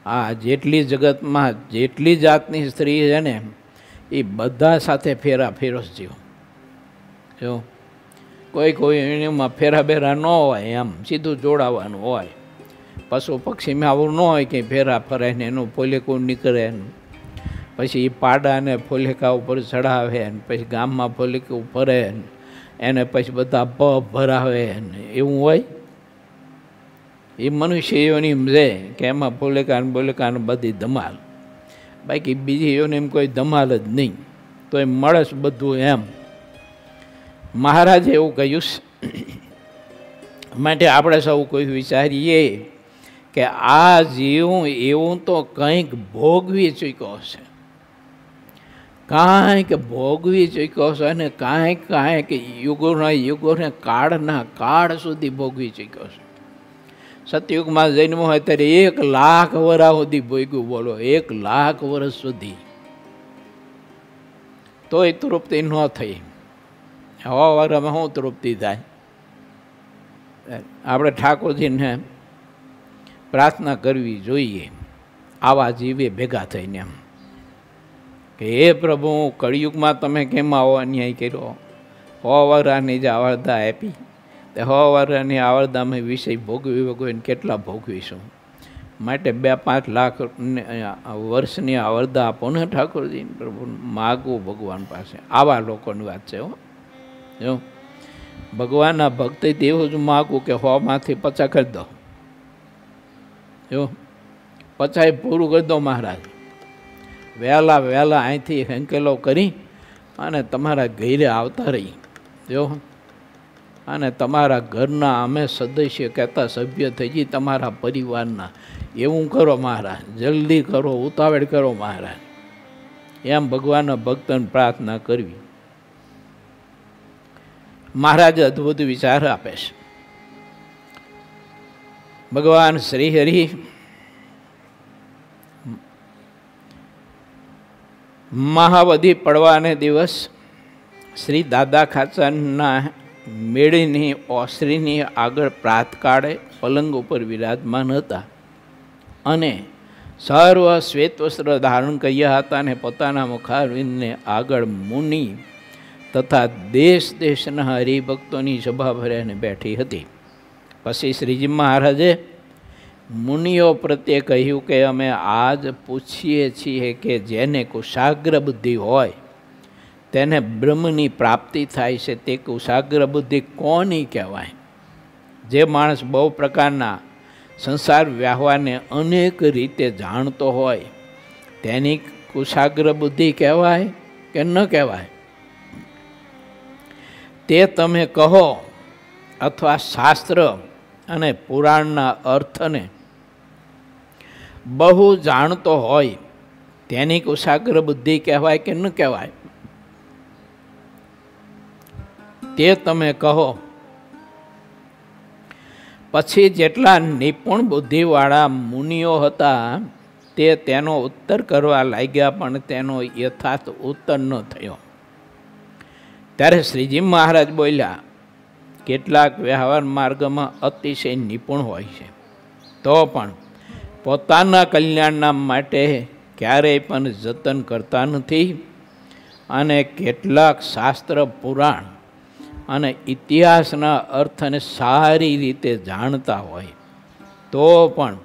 આ જેટલી જગતમાં જેટલી જાતની સ્ત્રી છે ને એ બધા સાથે ફેરો જીવ. જો કોઈ એમાં ફેરા ન હોય, એમ સીધું જોડાવાનું હોય. પશુ પક્ષીમાં આવું ન હોય કે ફેરા ફરાય ને એનું ફોલેકું નીકળે ને પછી એ પાડાને ફોલેકા ઉપર ચડાવે ને પછી ગામમાં ફોલેકું ફરે ને એને પછી બધા ભરાવે ને એવું હોય. એ મનુષ્ય એની છે કે એમાં ફોલેકાને બધી ધમાલ. બાકી બીજી એઓને એમ કોઈ ધમાલ જ નહીં. તો એ મળે બધું એમ. મહારાજે એવું કહ્યું. માટે આપણે સૌ કોઈ વિચારીએ કે આ જીવ એવું તો કંઈક ભોગવી ચૂક્યો છે, કાંઈક ભોગવી ચૂક્યો છે અને કાંઈક યુગોને કાળ સુધી ભોગવી ચૂક્યો છે. સતયુગમાં જન્મ હોય ત્યારે 1 લાખ વર્ષ સુધી ભોગ્યું. બોલો 1 લાખ વર્ષ સુધી તોય તૃપ્તિ ન થઈ. હવાવારમાં શું તૃપ્તિ થાય? આપણે ઠાકોરજીને પ્રાર્થના કરવી જોઈએ આવા જીવે ભેગા થઈને, એમ કે હે પ્રભુ, કળિયુગમાં તમે કેમ આવો અન્યાય કર્યો? 100 વર્ષની જે આવરદા આપી, તે 100 વર્ષની આવરદામાં વિષય ભોગવીને કેટલા ભોગવીશું? માટે 2-5 લાખ વર્ષની આવરદા આપો ને ઠાકોરજી, પ્રભુ માગવું ભગવાન પાસે. આવા લોકોની વાત છે. જો ભગવાનના ભક્તિ તેવું જ માગવું કે 100માંથી 50 કરી દો. જો 50 પૂરું કરી દો મહારાજ. વહેલા અહીંથી હેંકેલો કરી અને તમારા ઘરે આવતા રહી. જો અને તમારા ઘરના અમે સદસ્ય કહેતા સભ્ય થઈ જઈએ તમારા પરિવારના. એવું કરો મહારાજ, જલ્દી કરો, ઉતાવળ કરો મહારાજ. એમ ભગવાનના ભક્તોને પ્રાર્થના કરવી. મહારાજ અદ્ભુત વિચાર આપે છે. ભગવાન શ્રી હરિ મહાવધી પડવાને દિવસ શ્રી દાદા ખાચરના મેળીની ઓસરીની આગળ પ્રાતકાળે પલંગ ઉપર વિરાજમાન હતા અને સર્વ શ્વેત વસ્ત્ર ધારણ કર્યા હતા અને પોતાના મુખારવિંદને આગળ મુનિ તથા દેશ દેશના હરિભક્તોની સભા ભર્યાને બેઠી હતી. પછી શ્રીજી મહારાજે મુનિઓ પ્રત્યે કહ્યું કે અમે આજ પૂછીએ છીએ કે જેને કુશાગ્ર બુદ્ધિ હોય તેને બ્રહ્મની પ્રાપ્તિ થાય છે, તે કુશાગ્ર બુદ્ધિ કોની કહેવાય? જે માણસ બહુ પ્રકારના સંસાર વ્યવહારને અનેક રીતે જાણતો હોય તેની કુશાગ્ર બુદ્ધિ કહેવાય કે ન કહેવાય? તે તમે કહો, અથવા શાસ્ત્ર અને પુરાણના અર્થને બહુ જાણતો હોય તેની કુશાગ્ર બુદ્ધિ કહેવાય કે ન કહેવાય? તે તમે કહો. પછી જેટલા નિપુણ બુદ્ધિવાળા મુનિઓ હતા તે તેનો ઉત્તર કરવા લાગ્યા, પણ તેનો યથાર્થ ઉત્તર ન થયો. ત્યારે શ્રીજી મહારાજ બોલ્યા, કેટલાક વ્યવહાર માર્ગમાં અતિશય નિપુણ હોય છે, તો પણ પોતાના કલ્યાણના માટે ક્યારેય પણ જતન કરતા નથી, અને કેટલાક શાસ્ત્ર પુરાણ અને ઇતિહાસના અર્થને સારી રીતે જાણતા હોય તો પણ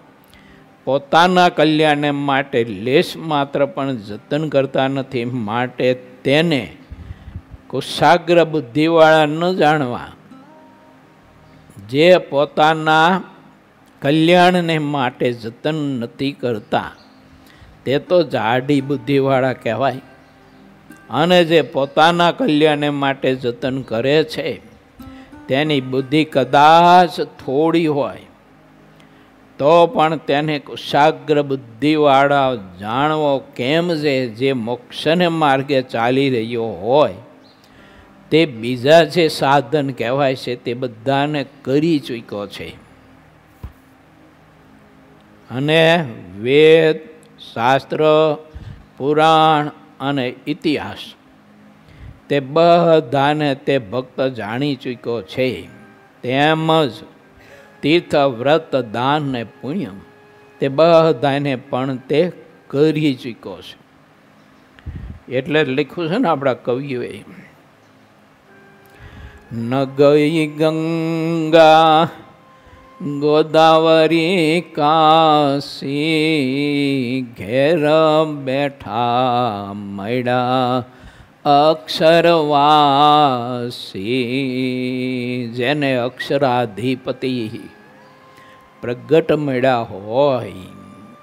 પોતાના કલ્યાણને માટે લેશ માત્ર પણ જતન કરતા નથી. માટે તેને કુશાગ્ર બુદ્ધિવાળા ન જાણવા. જે પોતાના કલ્યાણને માટે જતન નથી કરતા તે તો જાડી બુદ્ધિવાળા કહેવાય, અને જે પોતાના કલ્યાણને માટે જતન કરે છે તેની બુદ્ધિ કદાચ થોડી હોય તો પણ તેને કુશાગ્ર બુદ્ધિવાળા જાણવો કેમ છે? જે મોક્ષને માર્ગે ચાલી રહ્યો હોય તે બીજા જે સાધન કહેવાય છે તે બધાને કરી ચૂક્યો છે, અને વેદ, શાસ્ત્ર, પુરાણ અને ઇતિહાસ તે બધાને તે ભક્ત જાણી ચૂક્યો છે. તેમજ તીર્થ, વ્રત, દાન ને પુણ્ય તે બધાને પણ તે કરી ચૂક્યો છે. એટલે લખ્યું છે ને આપણા કવિઓએ, ન ગઈ ગંગા ગોદાવરી કાશી, ઘેર બેઠા મળ્યા અક્ષરવાસી. જેને અક્ષરાધિપતિ પ્રગટ મળ્યા હોય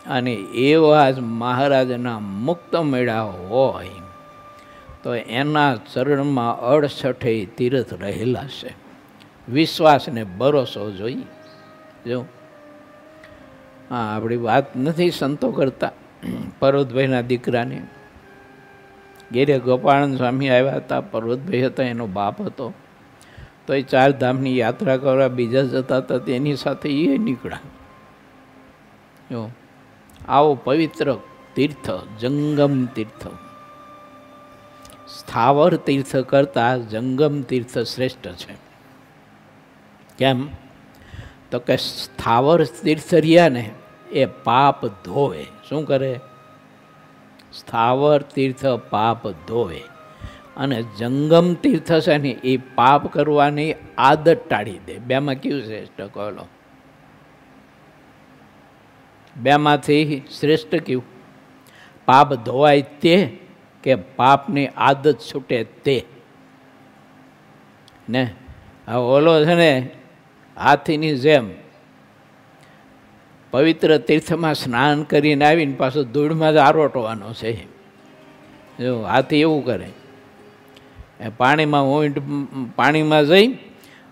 અને એવા જ મહારાજના મુક્ત મળ્યા હોય તો એના ચરણમાં 68 તીર્થ રહેલા છે. વિશ્વાસને ભરોસો જોઈ. જો હા, આપણી વાત નથી સંતો કરતા. પર્વતભાઈના દીકરાને ઘેરે ગોપાળન સ્વામી આવ્યા હતા. પર્વતભાઈ હતા, એનો બાપ હતો. તો એ 4 ધામની યાત્રા કરવા બીજા જતા હતા, તેની સાથે એ નીકળ્યા. જો આવો પવિત્ર તીર્થ, જંગમ તીર્થ, સ્થાવર તીર્થ કરતાં જંગમ તીર્થ શ્રેષ્ઠ છે. કેમ? તો કે સ્થાવર તીર્થ રહ્યા ને એ પાપ ધોવે. શું કરે? સ્થાવર તીર્થ પાપ ધોવે. અને જંગમ તીર્થ છે ને એ પાપ કરવાની આદત ટાળી દે. બેમાં કેવું શ્રેષ્ઠ કહો? બેમાંથી શ્રેષ્ઠ કેવું? પાપ ધોવાય તે કે પાપની આદત છૂટે તે? ને ઓલો છે ને હાથીની જેમ પવિત્ર તીર્થમાં સ્નાન કરીને આવીને પાછો ધૂળમાં જ આરોટવાનો છે. જો હાથી એવું કરે, પાણીમાં જઈ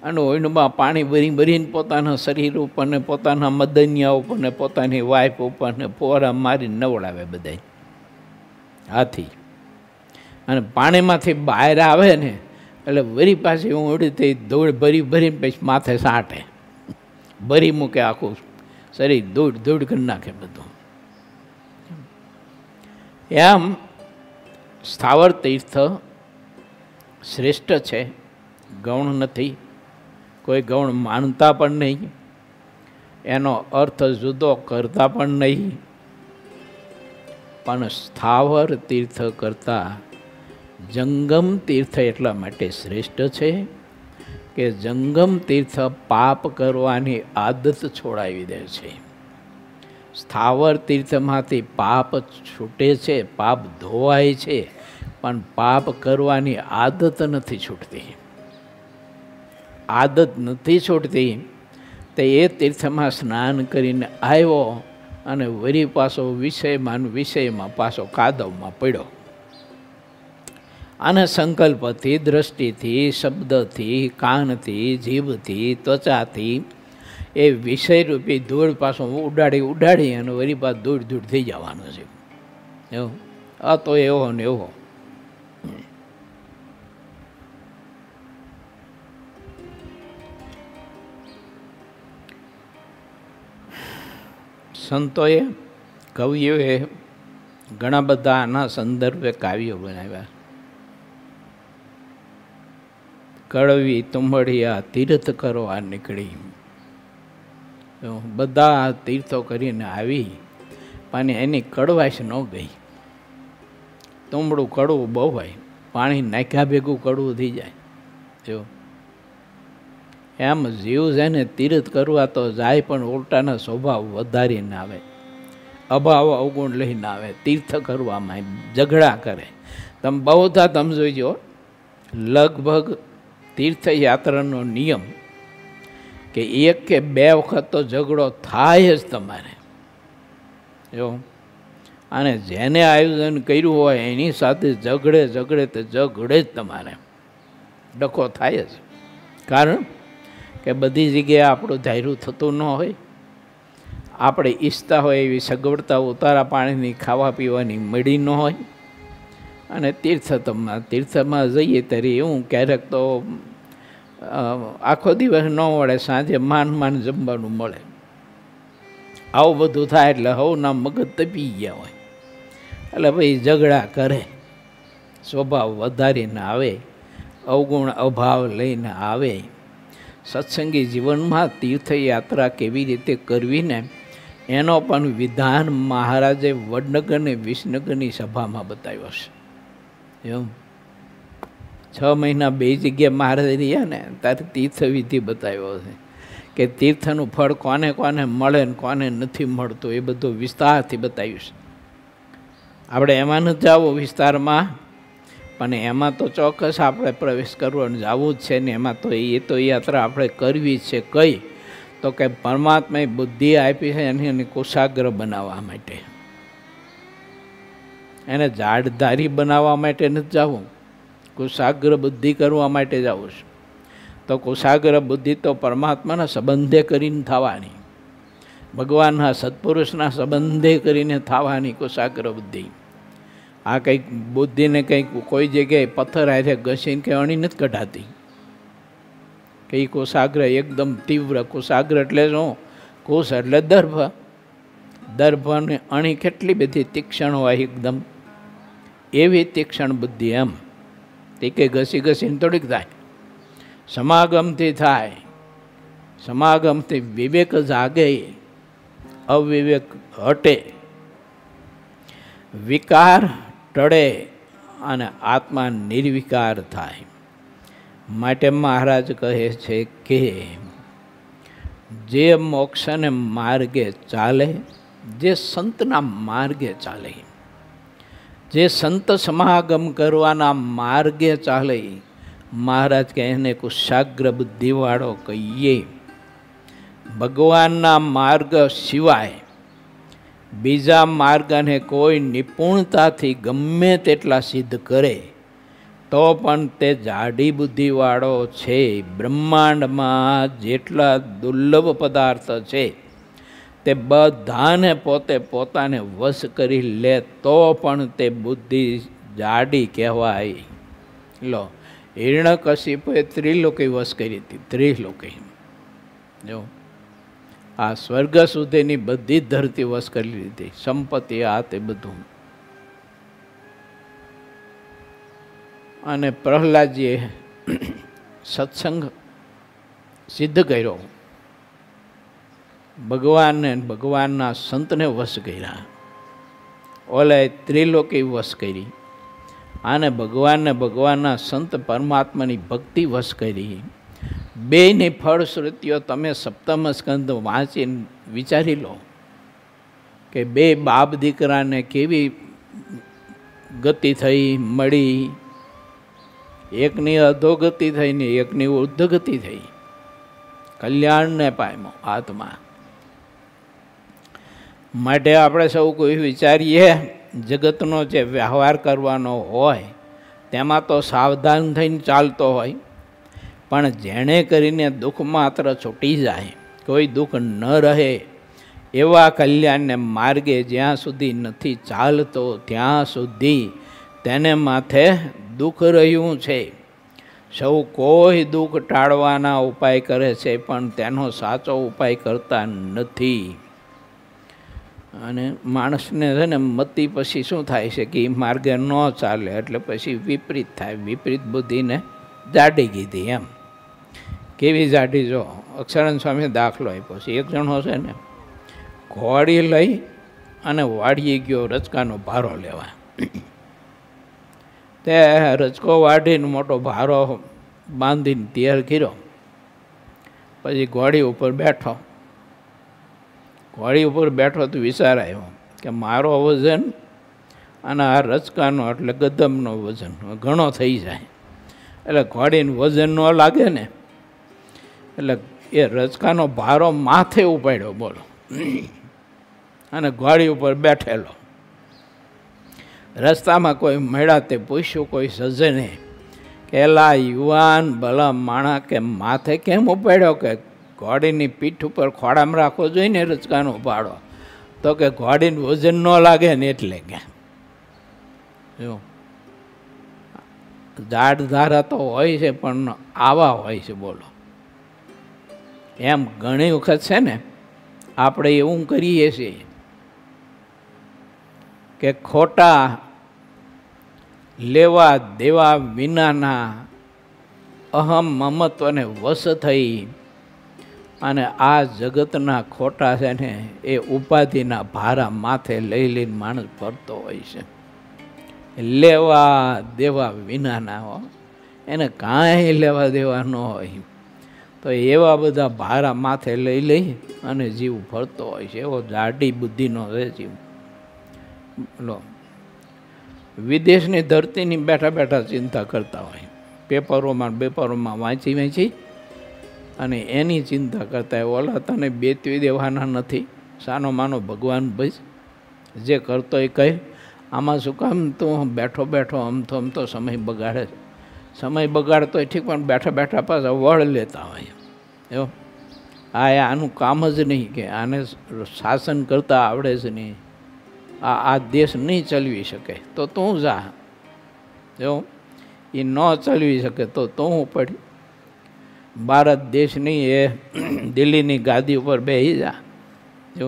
અને ઓઈંડમાં પાણી ભરીને પોતાના શરીર ઉપર ને પોતાના મદનિયા ઉપર ને પોતાની વાઈફ ઉપર ને પોરા મારીને નવડાવે બધાય હાથી. અને પાણીમાંથી બહાર આવે ને એટલે વરી પાછી ઊંડી થઈ ધૂળ ભરીને પછી માથે સાંટે, ભરી મૂકે આખું શરીર, ધૂળ કરી નાખે બધું. એમ સ્થાવર તીર્થ શ્રેષ્ઠ છે, ગૌણ નથી. કોઈ ગૌણ માનતા પણ નહીં, એનો અર્થ જુદો કરતા પણ નહીં. પણ સ્થાવર તીર્થ કરતાં જંગમ તીર્થ એટલા માટે શ્રેષ્ઠ છે કે જંગમ તીર્થ પાપ કરવાની આદત છોડાવી દે છે. સ્થાવર તીર્થમાંથી પાપ છૂટે છે, પાપ ધોવાય છે, પણ પાપ કરવાની આદત નથી છૂટતી. આદત નથી છૂટતી તે એ તીર્થમાં સ્નાન કરીને આવ્યો અને વરી પાછો વિષયમાં પાછો કાદવમાં પડ્યો. અને સંકલ્પથી, દ્રષ્ટિથી, શબ્દથી, કાનથી, જીભથી, ત્વચાથી એ વિષયરૂપી ધૂળ પાછો ઉડાડી અને વરી પાછું ધૂળ થઈ જવાનું છે. એવું આ તો એવો ને એવો. સંતોએ, કવિઓએ ઘણા બધા આના સંદર્ભે કાવ્યો બનાવ્યા. કડવી તુંબડિયા તીર્થ કરવા નીકળી. બધા તીર્થો કરીને આવી પણ એની કડવાશ ન ગઈ. તુંબડું કડવું બહુ હોય, પાણી નાખ્યા ભેગું કડવું થઈ જાય. જો એમ જીવ છે ને તીર્થ કરવા તો જાય પણ ઉલટાના સ્વભાવ વધારીને આવે, અભાવ અવગુણ લઈને આવે. તીર્થ કરવામાં ઝઘડા કરે. તમે બહુ થા તમે જોઈજો, લગભગ તીર્થયાત્રાનો નિયમ કે 1 કે 2 વખત તો ઝઘડો થાય જ તમારે. જો અને જેને આયોજન કર્યું હોય એની સાથે ઝઘડે જ તમારે ડખો થાય જ. કારણ કે બધી જગ્યાએ આપણું ધાર્યું થતું ન હોય. આપણે ઈચ્છતા હોય એવી સગવડતા ઉતારા પાણીની, ખાવા પીવાની મળી ન હોય. અને તીર્થમાં જઈએ ત્યારે એવું ક્યારેક તો આખો દિવસ ન મળે, સાંજે માંડ જમવાનું મળે. આવું બધું થાય એટલે હવના મગજ તપી ગયા હોય એટલે ભાઈ ઝઘડા કરે, સ્વભાવ વધારીને આવે, અવગુણ અભાવ લઈને આવે. સત્સંગી જીવનમાં તીર્થયાત્રા કેવી રીતે કરવી ને એનો પણ વિધાન મહારાજે વડનગર ને વિસનગરની સભામાં બતાવ્યો છે. એમ 6 મહિના 2 જગ્યાએ મહારાજ રહ્યા ને ત્યારે તીર્થવિધિ બતાવ્યો છે કે તીર્થનું ફળ કોને કોને મળે ને કોને નથી મળતું એ બધું વિસ્તારથી બતાવ્યું છે. આપણે એમાં નથી જવું વિસ્તારમાં, પણ એમાં તો ચોક્કસ આપણે પ્રવેશ કરવો અને જવું જ છે ને. એમાં તો એ તો યાત્રા આપણે કરવી જ છે. કઈ તો કે પરમાત્માએ બુદ્ધિ આપી છે એની કુશાગ્ર બનાવવા માટે, એને જાડધારી બનાવવા માટે નથી જવું, કુશાગ્ર બુદ્ધિ કરવા માટે જવું છે. તો કુશાગ્ર બુદ્ધિ તો પરમાત્માના સંબંધે કરીને થવાની, ભગવાનના સત્પુરુષના સંબંધે કરીને થવાની કુશાગ્ર બુદ્ધિ. આ કંઈક બુદ્ધિને કંઈક કોઈ જગ્યાએ પથ્થર હારે ઘસીને કંઈ અણી નથી કઢાતી. કે કુશાગ્ર એકદમ તીવ્ર. કુશાગ્ર એટલે શું? કુશ એટલે દર્ભ. દર્ભને અણી કેટલી બધી તીક્ષણ હોય એકદમ, એવી તીક્ષણ બુદ્ધિ. એમ તે કંઈ ઘસી ઘસીને થોડીક થાય, સમાગમથી થાય. સમાગમથી વિવેક જાગે, અવિવેક હટે, વિકાર ટળે અને આત્મા નિર્વિકાર થાય. માટે મહારાજ કહે છે કે જે મોક્ષને માર્ગે ચાલે, જે સંતના માર્ગે ચાલે, જે સંત સમાગમ કરવાના માર્ગે ચાલે, મહારાજ કહે એને કુશાગ્ર બુદ્ધિવાળો કહીએ. ભગવાનના માર્ગ સિવાય બીજા માર્ગને કોઈ નિપુણતાથી ગમે તેટલા સિદ્ધ કરે તો પણ તે જાડી બુદ્ધિવાળો છે. બ્રહ્માંડમાં જેટલા દુર્લભ પદાર્થ છે તે બધાને પોતે પોતાને વશ કરી લે તો પણ તે બુદ્ધિ જાડી કહેવાય. લો, હિરણ્યકશિપુએ ત્રિલોકી વશ કરી હતી. ત્રિલોકી જો આ સ્વર્ગ સુધીની બધી ધરતી વશ કરી લીધી, સંપત્તિ આ તે બધું. અને પ્રહલાદજીએ સત્સંગ સિદ્ધ કર્યો, ભગવાનને ભગવાનના સંતને વશ કર્યા. ઓલાએ ત્રિલોકી વશ કરી, આને ભગવાનને ભગવાનના સંત પરમાત્માની ભક્તિ વશ કરી. બેયની ફળશ્રુતિઓ તમે સપ્તમ સ્કંદ વાંચીને વિચારી લો કે બે બાપ દીકરાને કેવી ગતિ થઈ મળી. એકની અધોગતિ થઈ ને એકની ઉર્ધગતિ થઈ. કલ્યાણને પામ્યો આત્મા. માટે આપણે સૌ કોઈ વિચારીએ, જગતનો જે વ્યવહાર કરવાનો હોય તેમાં તો સાવધાન થઈને ચાલતો હોય, પણ જેણે કરીને દુઃખ માત્ર છૂટી જાય, કોઈ દુઃખ ન રહે એવા કલ્યાણને માર્ગે જ્યાં સુધી નથી ચાલતો ત્યાં સુધી તેને માથે દુઃખ રહ્યું છે. સૌ કોઈ દુઃખ ટાળવાના ઉપાય કરે છે પણ તેનો સાચો ઉપાય કરતા નથી. અને માણસને છે ને મતી પછી શું થાય છે કે એ માર્ગે ન ચાલે એટલે પછી વિપરીત થાય. વિપરીત બુદ્ધિને જાડી કીધી. એમ કેવી જાડી? જો અક્ષરાનંદ સ્વામી દાખલો આપ્યો છે. એક જણો છે ને ઘોડી લઈ અને વાડીએ ગયો રચકાનો ભારો લેવા. તે રચકો વાઢીને મોટો ભારો બાંધીને તૈયાર કર્યો. પછી ઘોડી ઉપર બેઠો. ઘોડી ઉપર બેઠો તો વિચાર આવ્યો કે મારો વજન અને આ રચકાનો એટલે ગદમનો વજન ઘણો થઈ જાય, એટલે ઘોડીને વજન ન લાગે ને, એટલે એ રચકાનો ભારો માથે ઉપાડ્યો. બોલો, અને ઘોડી ઉપર બેઠેલો. રસ્તામાં કોઈ મળ્યા તે પૂછ્યું કોઈ સજ્જને કે એલા યુવાન ભલા માણા કે માથે કેમ ઉપાડ્યો? કે ઘોડીની પીઠ ઉપર ખોડામાં રાખવો જોઈએ ને રચકાનો ભાડો. તો કે ઘોડીને વજન ન લાગે ને એટલે. કે જો જાડ ધારા તો હોય છે પણ આવા હોય છે. બોલો, એમ ઘણી વખત છે ને આપણે એવું કરીએ છીએ કે ખોટા લેવા દેવા વિનાના અહમ મમત્વને વશ થઈ અને આ જગતના ખોટા છે ને એ ઉપાધિના ભારા માથે લઈ લઈને માણસ ફરતો હોય છે. લેવા દેવા વિનાના હો, એને કાંઈ લેવા દેવા ન હોય તો એવા બધા ભારા માથે લઈ લઈ અને જીવ ફરતો હોય છે. એવો જાડી બુદ્ધિનો છે જીવ. લો, વિદેશની ધરતીની બેઠા બેઠા ચિંતા કરતા હોય, પેપરોમાં વાંચી અને એની ચિંતા કરતા હોય. ઓલા તને બેતવી દેવાના નથી, સાનો માનો ભગવાન ભાઈ જે કરતો એ કહે. આમાં શું કામ તું બેઠો અમથો સમય બગાડે? સમય બગાડતો ઠીક, પણ બેઠા બેઠા પાછા વળ લેતા હોય. એવો આનું કામ જ નહીં કે આને શાસન કરતા આવડે જ નહીં, આ દેશ નહીં ચલાવી શકે તો તું જા. જો એ ન ચલાવી શકે તો તું પડી. ભારત દેશની એ દિલ્હીની ગાદી ઉપર બેસી જા. જો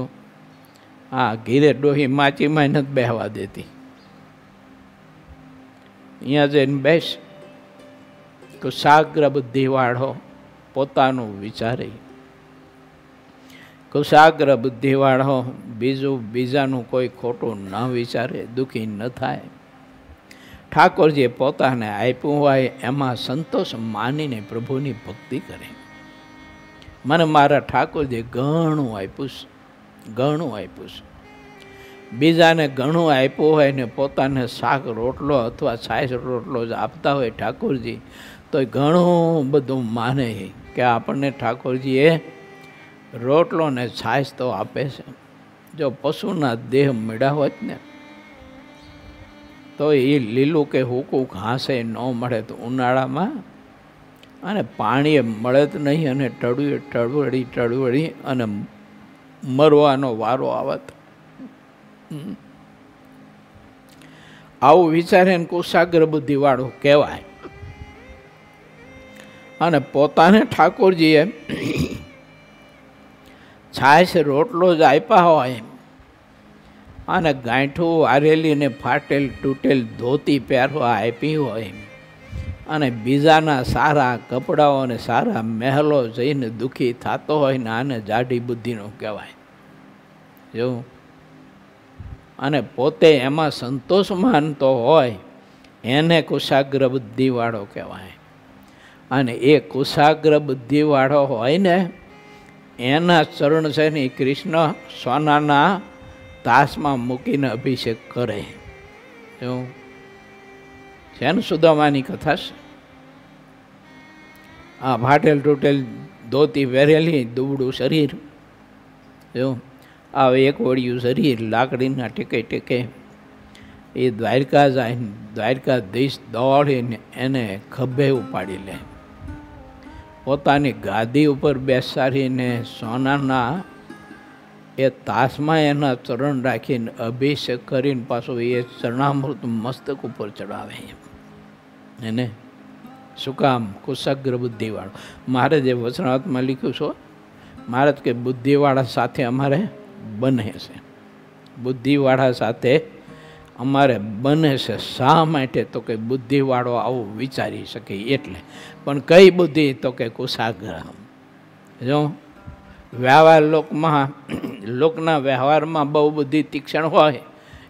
હા, ઘીરે ડોહી માચીમાં નથી બેસવા દેતી. અહીંયા જઈને બેસ, કુશાગ્ર બુદ્ધિવાળો પોતાનું વિચારે, કુશાગ્ર બુદ્ધિવાળો બીજાનું કોઈ ખોટું ન વિચારે, દુઃખી ન થાય. ઠાકોરજીએ પોતાને આપ્યું હોય એમાં સંતોષ માનીને પ્રભુની ભક્તિ કરે. મને મારા ઠાકોરજીએ ઘણું આપ્યું છે, ઘણું આપ્યું છે. બીજાને ઘણું આપ્યું હોય ને પોતાને શાક રોટલો અથવા છાશ રોટલો જ આપતા હોય ઠાકોરજી, તો ઘણું બધું માને કે આપણને ઠાકોરજીએ રોટલો ને છાશ તો આપે છે. જો પશુના દેહ મળ્યા હોત ને તો એ લીલું કે હૂકું ઘાસે ન મળે તો ઉનાળામાં, અને પાણી મળે જ નહીં, અને ટળવડી અને મરવાનો વારો આવત. આવું વિચારે ને કુશાગ્ર બુદ્ધિવાળું કહેવાય. અને પોતાને ઠાકોરજીએ છાશ રોટલો જ આપ્યા હોય અને ગાંઠું વારેલી ને ફાટેલ તૂટેલ ધોતી પહેરવા આપી હોય અને બીજાના સારા કપડાઓ અને સારા મહેલો જઈને દુઃખી થતો હોય ને આને જાડી બુદ્ધિનું કહેવાય. જો અને પોતે એમાં સંતોષ માનતો હોય એને કુશાગ્ર બુદ્ધિવાળો કહેવાય. અને એ કુશાગ્ર બુદ્ધિવાળો હોય ને એના ચરણ છે ને કૃષ્ણ સોનાના તાસમાં મૂકીને અભિષેક કરે. એવું છે ને સુદામાની કથા છે. આ ફાટેલ તૂટેલ ધોતી પહેરેલી, દુબળું શરીર, એવું આવે એક વળિયું શરીર, લાકડીના ટેકે ટેકે એ દ્વારકા જાય, દ્વારકાધીશ દોડીને એને ખભે ઉપાડી લે, પોતાની ગાદી ઉપર બેસાડીને સોનાના એ તાસમાં એના ચરણ રાખીને અભિષેક કરીને પાછું એ ચરણામૃત મસ્તક ઉપર ચડાવે એને. શું કામ? કુશાગ્ર બુદ્ધિવાળો. મારે જે વચનાવતમાં લખ્યું છે, મારે કે બુદ્ધિવાળા સાથે અમારે બને છે, બુદ્ધિવાળા સાથે અમારે બને છે. શા માટે? તો કે બુદ્ધિવાળો આવું વિચારી શકે એટલે. પણ કઈ બુદ્ધિ? તો કે કુશાગ્ર. જો વ્યવહાર લોકના વ્યવહારમાં બહુ બુદ્ધિ તીક્ષણ હોય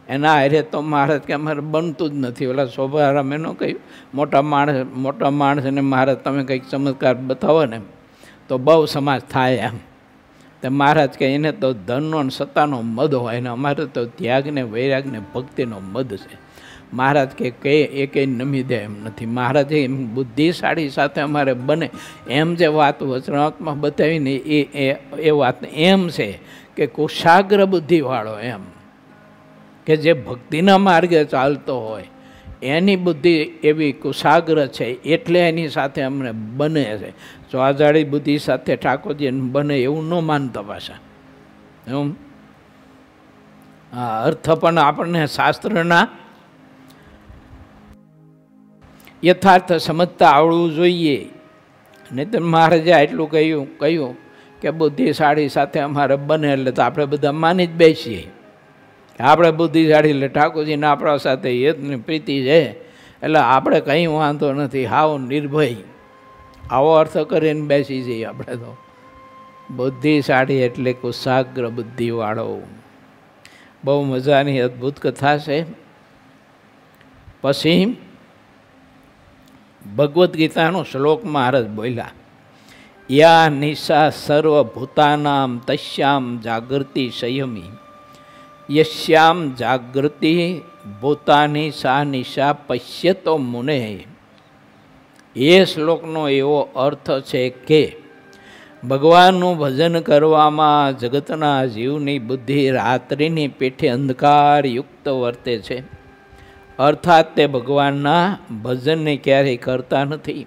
એના હારે તો મહારાજ કે અમારે બનતું જ નથી. ઓલા શોભારામ એનો કહ્યું, મોટા માણસને મહારાજ તમે કંઈક ચમત્કાર બતાવો ને તો બહુ સમાજ થાય એમ. તો મહારાજ કે એને તો ધનનો અને સત્તાનો મદ હોય ને અમારે તો ત્યાગને વૈરાગને ભક્તિનો મદ છે. મહારાજ કે એ કંઈ નમી દે એમ નથી. મહારાજે એમ બુદ્ધિશાળી સાથે અમારે બને એમ જે વાત વચનાત્મા બતાવીને એ વાત એમ છે કે કુશાગ્ર બુદ્ધિવાળો એમ કે જે ભક્તિના માર્ગે ચાલતો હોય એની બુદ્ધિ એવી કુશાગ્ર છે એટલે એની સાથે અમને બને છે. ચોજાડી બુદ્ધિ સાથે ઠાકોરજી બને એવું ન માનતા પાછા. એમ આ અર્થ પણ આપણને શાસ્ત્રના યથાર્થ સમજતા આવડવું જોઈએ. નહીં તો મહારાજે આટલું કહ્યું કે બુદ્ધિશાળી સાથે અમારે બને એટલે તો આપણે બધા માની જ બેસીએ કે આપણે બુદ્ધિશાળી એટલે ઠાકોરજીને આપણા સાથે યત્ન પ્રીતિ છે એટલે આપણે કંઈ વાંધો નથી, હાવ નિર્ભય, આવો અર્થ કરીને બેસી જઈએ આપણે તો. બુદ્ધિશાળી એટલે કુશાગ્ર બુદ્ધિવાળો. બહુ મજાની અદ્ભુત કથા છે. પછી ભગવદ્ ગીતાનો શ્લોક મહારાજ બોલ્યા, યા નિશા સર્વભૂતાનામ તસ્યામ જાગૃતિ સંયમી, યસ્યામ જાગૃતિ ભૂતાની સા નિશા પશ્યતો મુને. એ શ્લોકનો એવો અર્થ છે કે ભગવાનનું ભજન કરવામાં જગતના જીવની બુદ્ધિ રાત્રિની પેઠે અંધકારયુક્ત વર્તે છે. અર્થાત તે ભગવાનના ભજનને ક્યારેય કરતા નથી.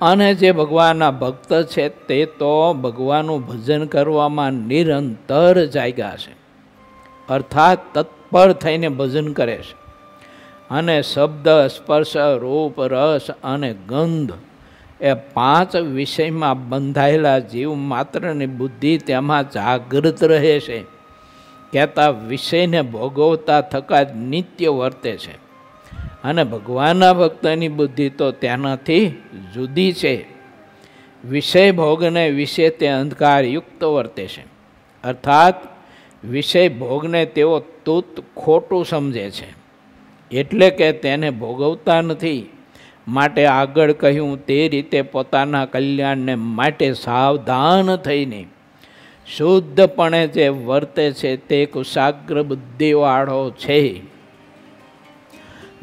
અને જે ભગવાનના ભક્ત છે તે તો ભગવાનનું ભજન કરવામાં નિરંતર જાગ્યા છે, અર્થાત તત્પર થઈને ભજન કરે છે. અને શબ્દ, સ્પર્શ, રૂપ, રસ અને ગંધ એ 5 વિષયમાં બંધાયેલા જીવ માત્રની બુદ્ધિ તેમાં જાગૃત રહે છે. કહેતા વિષયને ભોગવતા થકા જ નિત્ય વર્તે છે. અને ભગવાનના ભક્તની બુદ્ધિ તો તેનાથી જુદી છે. વિષય ભોગને વિશે તે અંધકારયુક્ત વર્તે છે, અર્થાત વિષય ભોગને તેઓ તુત ખોટું સમજે છે, એટલે કે તેને ભોગવતા નથી. માટે આગળ કહ્યું તે રીતે પોતાના કલ્યાણને માટે સાવધાન થઈને શુદ્ધપણે જે વર્તે છે તે કુશાગ્ર બુદ્ધિવાળો છે.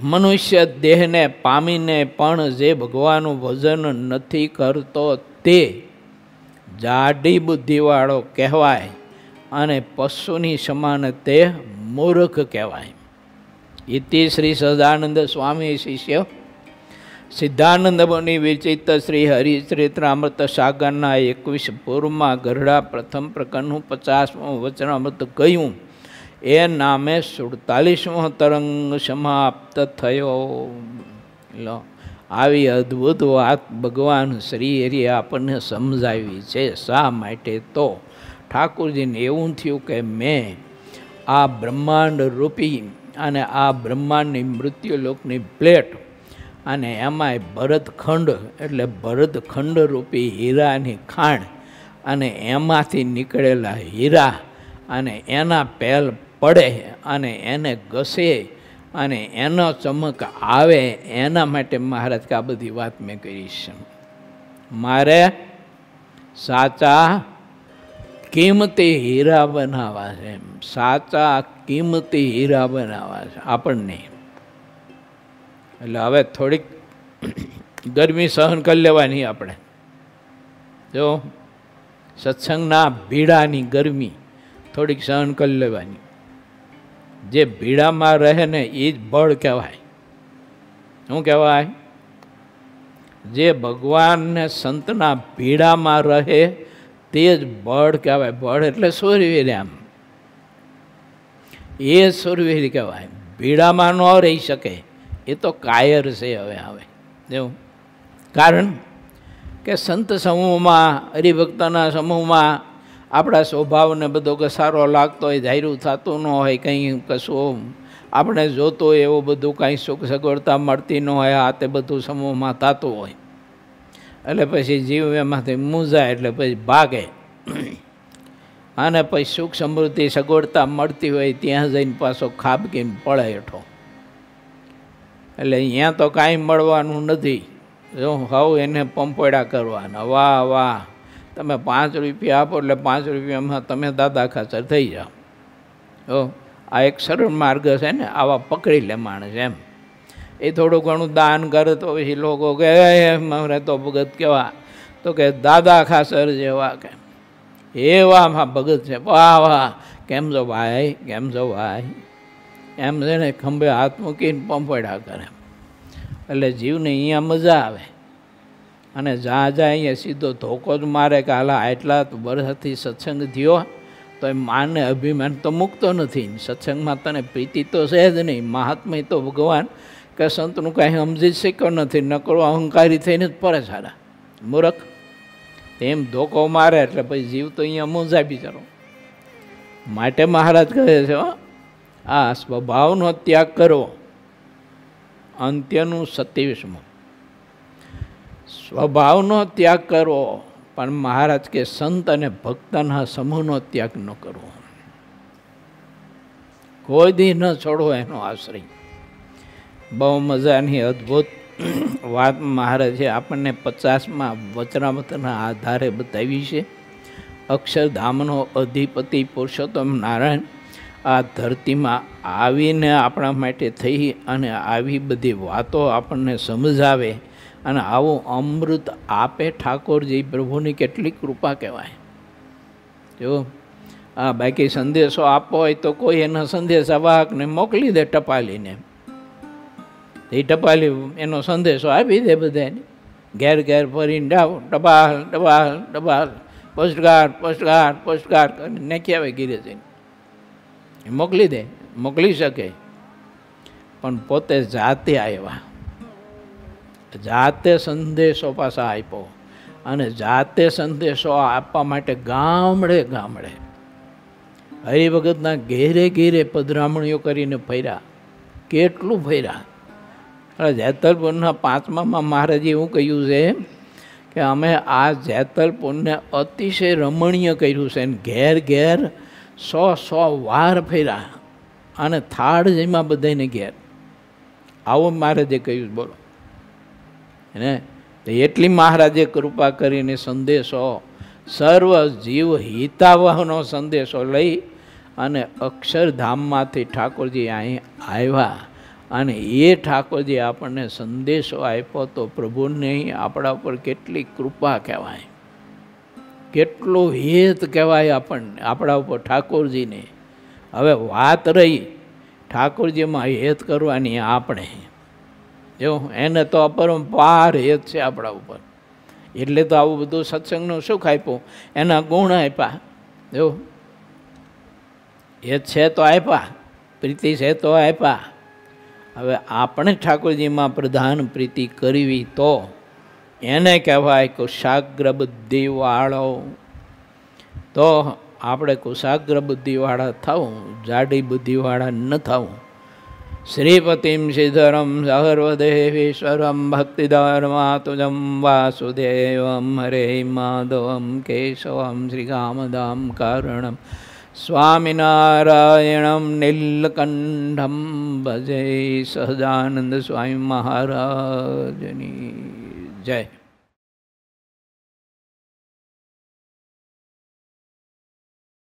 મનુષ્ય દેહને પામીને પણ જે ભગવાનનું ભજન નથી કરતો તે જાડી બુદ્ધિવાળો કહેવાય અને પશુની સમાન તે મૂર્ખ કહેવાય. ઇતિ શ્રી સહજાનંદ સ્વામી શિષ્ય સિદ્ધાનંદ મુનિ વિચિત શ્રી હરિચરિત્રામૃત સાગરના 21 પૂર્વમાં ગરડા પ્રથમ પ્રકરણનું 50મું વચનામૃત કહ્યું એ નામે 47મો તરંગ સમાપ્ત થયો. લો, આવી અદ્ભુત વાત ભગવાન શ્રી હરિએ આપણને સમજાવી છે. શા માટે? તો ઠાકોરજીને એવું થયું કે મેં આ બ્રહ્માંડ રૂપી અને આ બ્રહ્માંડની મૃત્યુલોકની પ્લેટ અને એમાંય ભરતખંડ એટલે ભરતખંડ રૂપી હીરાની ખાણ અને એમાંથી નીકળેલા હીરા અને એના પહેલ પડે અને એને ઘસે અને એનો ચમક આવે, એના માટે મહારાજ કે આ બધી વાત મેં કરી છે. મારે સાચા કિંમતી હીરા બનાવવા છે, સાચા કિંમતી હીરા બનાવવા છે આપણને. એટલે હવે થોડીક ગરમી સહન કરી લેવાની આપણે. જો સત્સંગના ભીડાની ગરમી થોડીક સહન કરી લેવાની. જે ભીડામાં રહે ને એ જ બળ કહેવાય. શું કહેવાય? જે ભગવાન ને સંતના ભીડામાં રહે તે જ બળ કહેવાય. બળ એટલે સુરવીર, આમ એ સુરવીર કહેવાય. ભીડામાં ન રહી શકે એ તો કાયર છે. હવે આવે એવું કારણ કે સંત સમૂહમાં, હરિભક્તના સમૂહમાં આપણા સ્વભાવને બધો સારો લાગતો હોય, ધાર્યું થતું ન હોય, કંઈ કશું આપણે જોતો હોય એવું બધું કાંઈ સુખ સગવડતા મળતી ન હોય, આ તે બધું સમૂહમાં થતું હોય. એટલે પછી જીવ એમાંથી મૂંઝાય એટલે પછી ભાગે અને પછી સુખ સમૃદ્ધિ સગવડતા મળતી હોય ત્યાં જઈને પાછો ખાબકીને પડે હેઠો. એટલે અહીંયા તો કાંઈ મળવાનું નથી. જો હવે એને પંપોડા કરવાના, વાહ વાહ તમે 5 રૂપિયા આપો એટલે 5 રૂપિયામાં તમે દાદા ખાચર થઈ જાઓ. હો, આ એક સરળ માર્ગ છે ને, આવા પકડી લે માણસ. એમ એ થોડું ઘણું દાન કરે તો પછી લોકો કે મારે તો ભગત કેવા, તો કે દાદા ખાચર જેવા, કે એવામાં ભગત છે. વાહ વાહ, કેમ છો ભાઈ, કેમ છો ભાઈ, એમ છે ને ખંભે હાથ મૂકીને પંપોડા કરે. એટલે જીવને અહીંયા મજા આવે. અને જ્યાં જાય અહીંયા સીધો ધોકો જ મારે કે હાલા આટલા વર્ષથી સત્સંગ થયો તો એ માને અભિમાન તો મૂકતો નથી. સત્સંગમાં તને પ્રીતિ તો છે જ નહીં. મહાત્મા તો ભગવાન કે સંતનું કાંઈ સમજી શક્યો નથી, નકરો અહંકારી થઈને જ પડે સારા મૂર્ખ. તેમ ધોકો મારે એટલે પછી જીવ તો અહીંયા મૂંઝાય બિચારો. માટે મહારાજ કહે છે આ સ્વભાવનો ત્યાગ કરો. અંત્યનું 27મું સ્વભાવનો ત્યાગ કરો, પણ મહારાજ કે સંત અને ભક્તના સમૂહનો ત્યાગ ન કરવો. કોઈ દી ન છોડવો એનો આશ્રય. બહુ મજાની અદ્ભુત વાત મહારાજે આપણને 50મા વચનામૃતના આધારે બતાવી છે. અક્ષરધામનો અધિપતિ પુરુષોત્તમ નારાયણ આ ધરતીમાં આવીને આપણા માટે થઈ અને આવી બધી વાતો આપણને સમજાવે અને આવું અમૃત આપે ઠાકોરજી. પ્રભુની કેટલી કૃપા કહેવાય. જો આ બાકી સંદેશો આપવો હોય તો કોઈ એના સંદેશા વાહકને મોકલી દે ટપાલીને, એ ટપાલી એનો સંદેશો આપી દે બધાને. ઘેર ઘેર ફરીને જાઓ, ટપાલ ટપાલ ટપાલ, પોસ્ટકાર્ડ પોસ્ટકાર્ડ પોસ્ટકાર્ડ કરીને નાખી આવે ઘીરે જઈને. એ મોકલી દે, મોકલી શકે, પણ પોતે જાતે આવ્યા, જાતે સંદેશો પાછા આપ્યો અને જાતે સંદેશો આપવા માટે ગામડે ગામડે હરિભગતના ઘેરે ઘેરે પધરામણીઓ કરીને ફર્યા. કેટલું ફર્યા જેતલપુરના 5મામાં મહારાજે એવું કહ્યું છે કે અમે આ જેતલપુરને અતિશય રમણીય કર્યું છે, અને ઘેર ઘેર 100 વાર ફેર્યા, અને થાળ જેમાં બધાને ઘેર. આવું મહારાજે કહ્યું. બોલો ને એટલી મહારાજે કૃપા કરીને સંદેશો સર્વ જીવ હિતાવહનો સંદેશો લઈ અને અક્ષરધામમાંથી ઠાકોરજી અહીં આવ્યા, અને એ ઠાકોરજી આપણને સંદેશો આપ્યો તો પ્રભુને આપણા ઉપર કેટલી કૃપા કહેવાય, કેટલું હિત કહેવાય આપણને આપણા ઉપર ઠાકોરજીને. હવે વાત રહી ઠાકોરજીમાં હિત કરવાની, આપણે જો એને તો અપરંપાર હિત છે આપણા ઉપર, એટલે તો આવું બધું સત્સંગનું સુખ આપ્યું, એના ગુણ આપ્યા. જો હિત છે તો આપ્યા, પ્રીતિ છે તો આપ્યા. હવે આપણે ઠાકોરજીમાં પ્રધાન પ્રીતિ કરવી તો એને કહેવાય કુશાગ્ર બુદ્ધિવાળો. તો આપણે કુશાગ્ર બુદ્ધિવાળા થવું, જાડી બુદ્ધિવાળા ન થવું. શ્રીપતિમ શ્રીધરમ સર્વદેવેશ્વરમ ભક્તિધર્માતુજમ વાસુદેવમ હરે માધવમ કેશવમ શ્રીકામદામ કારણમ સ્વામિનારાયણમ નીલકંઠમ ભજે. સહજાનંદ સ્વામી મહારાજની જય.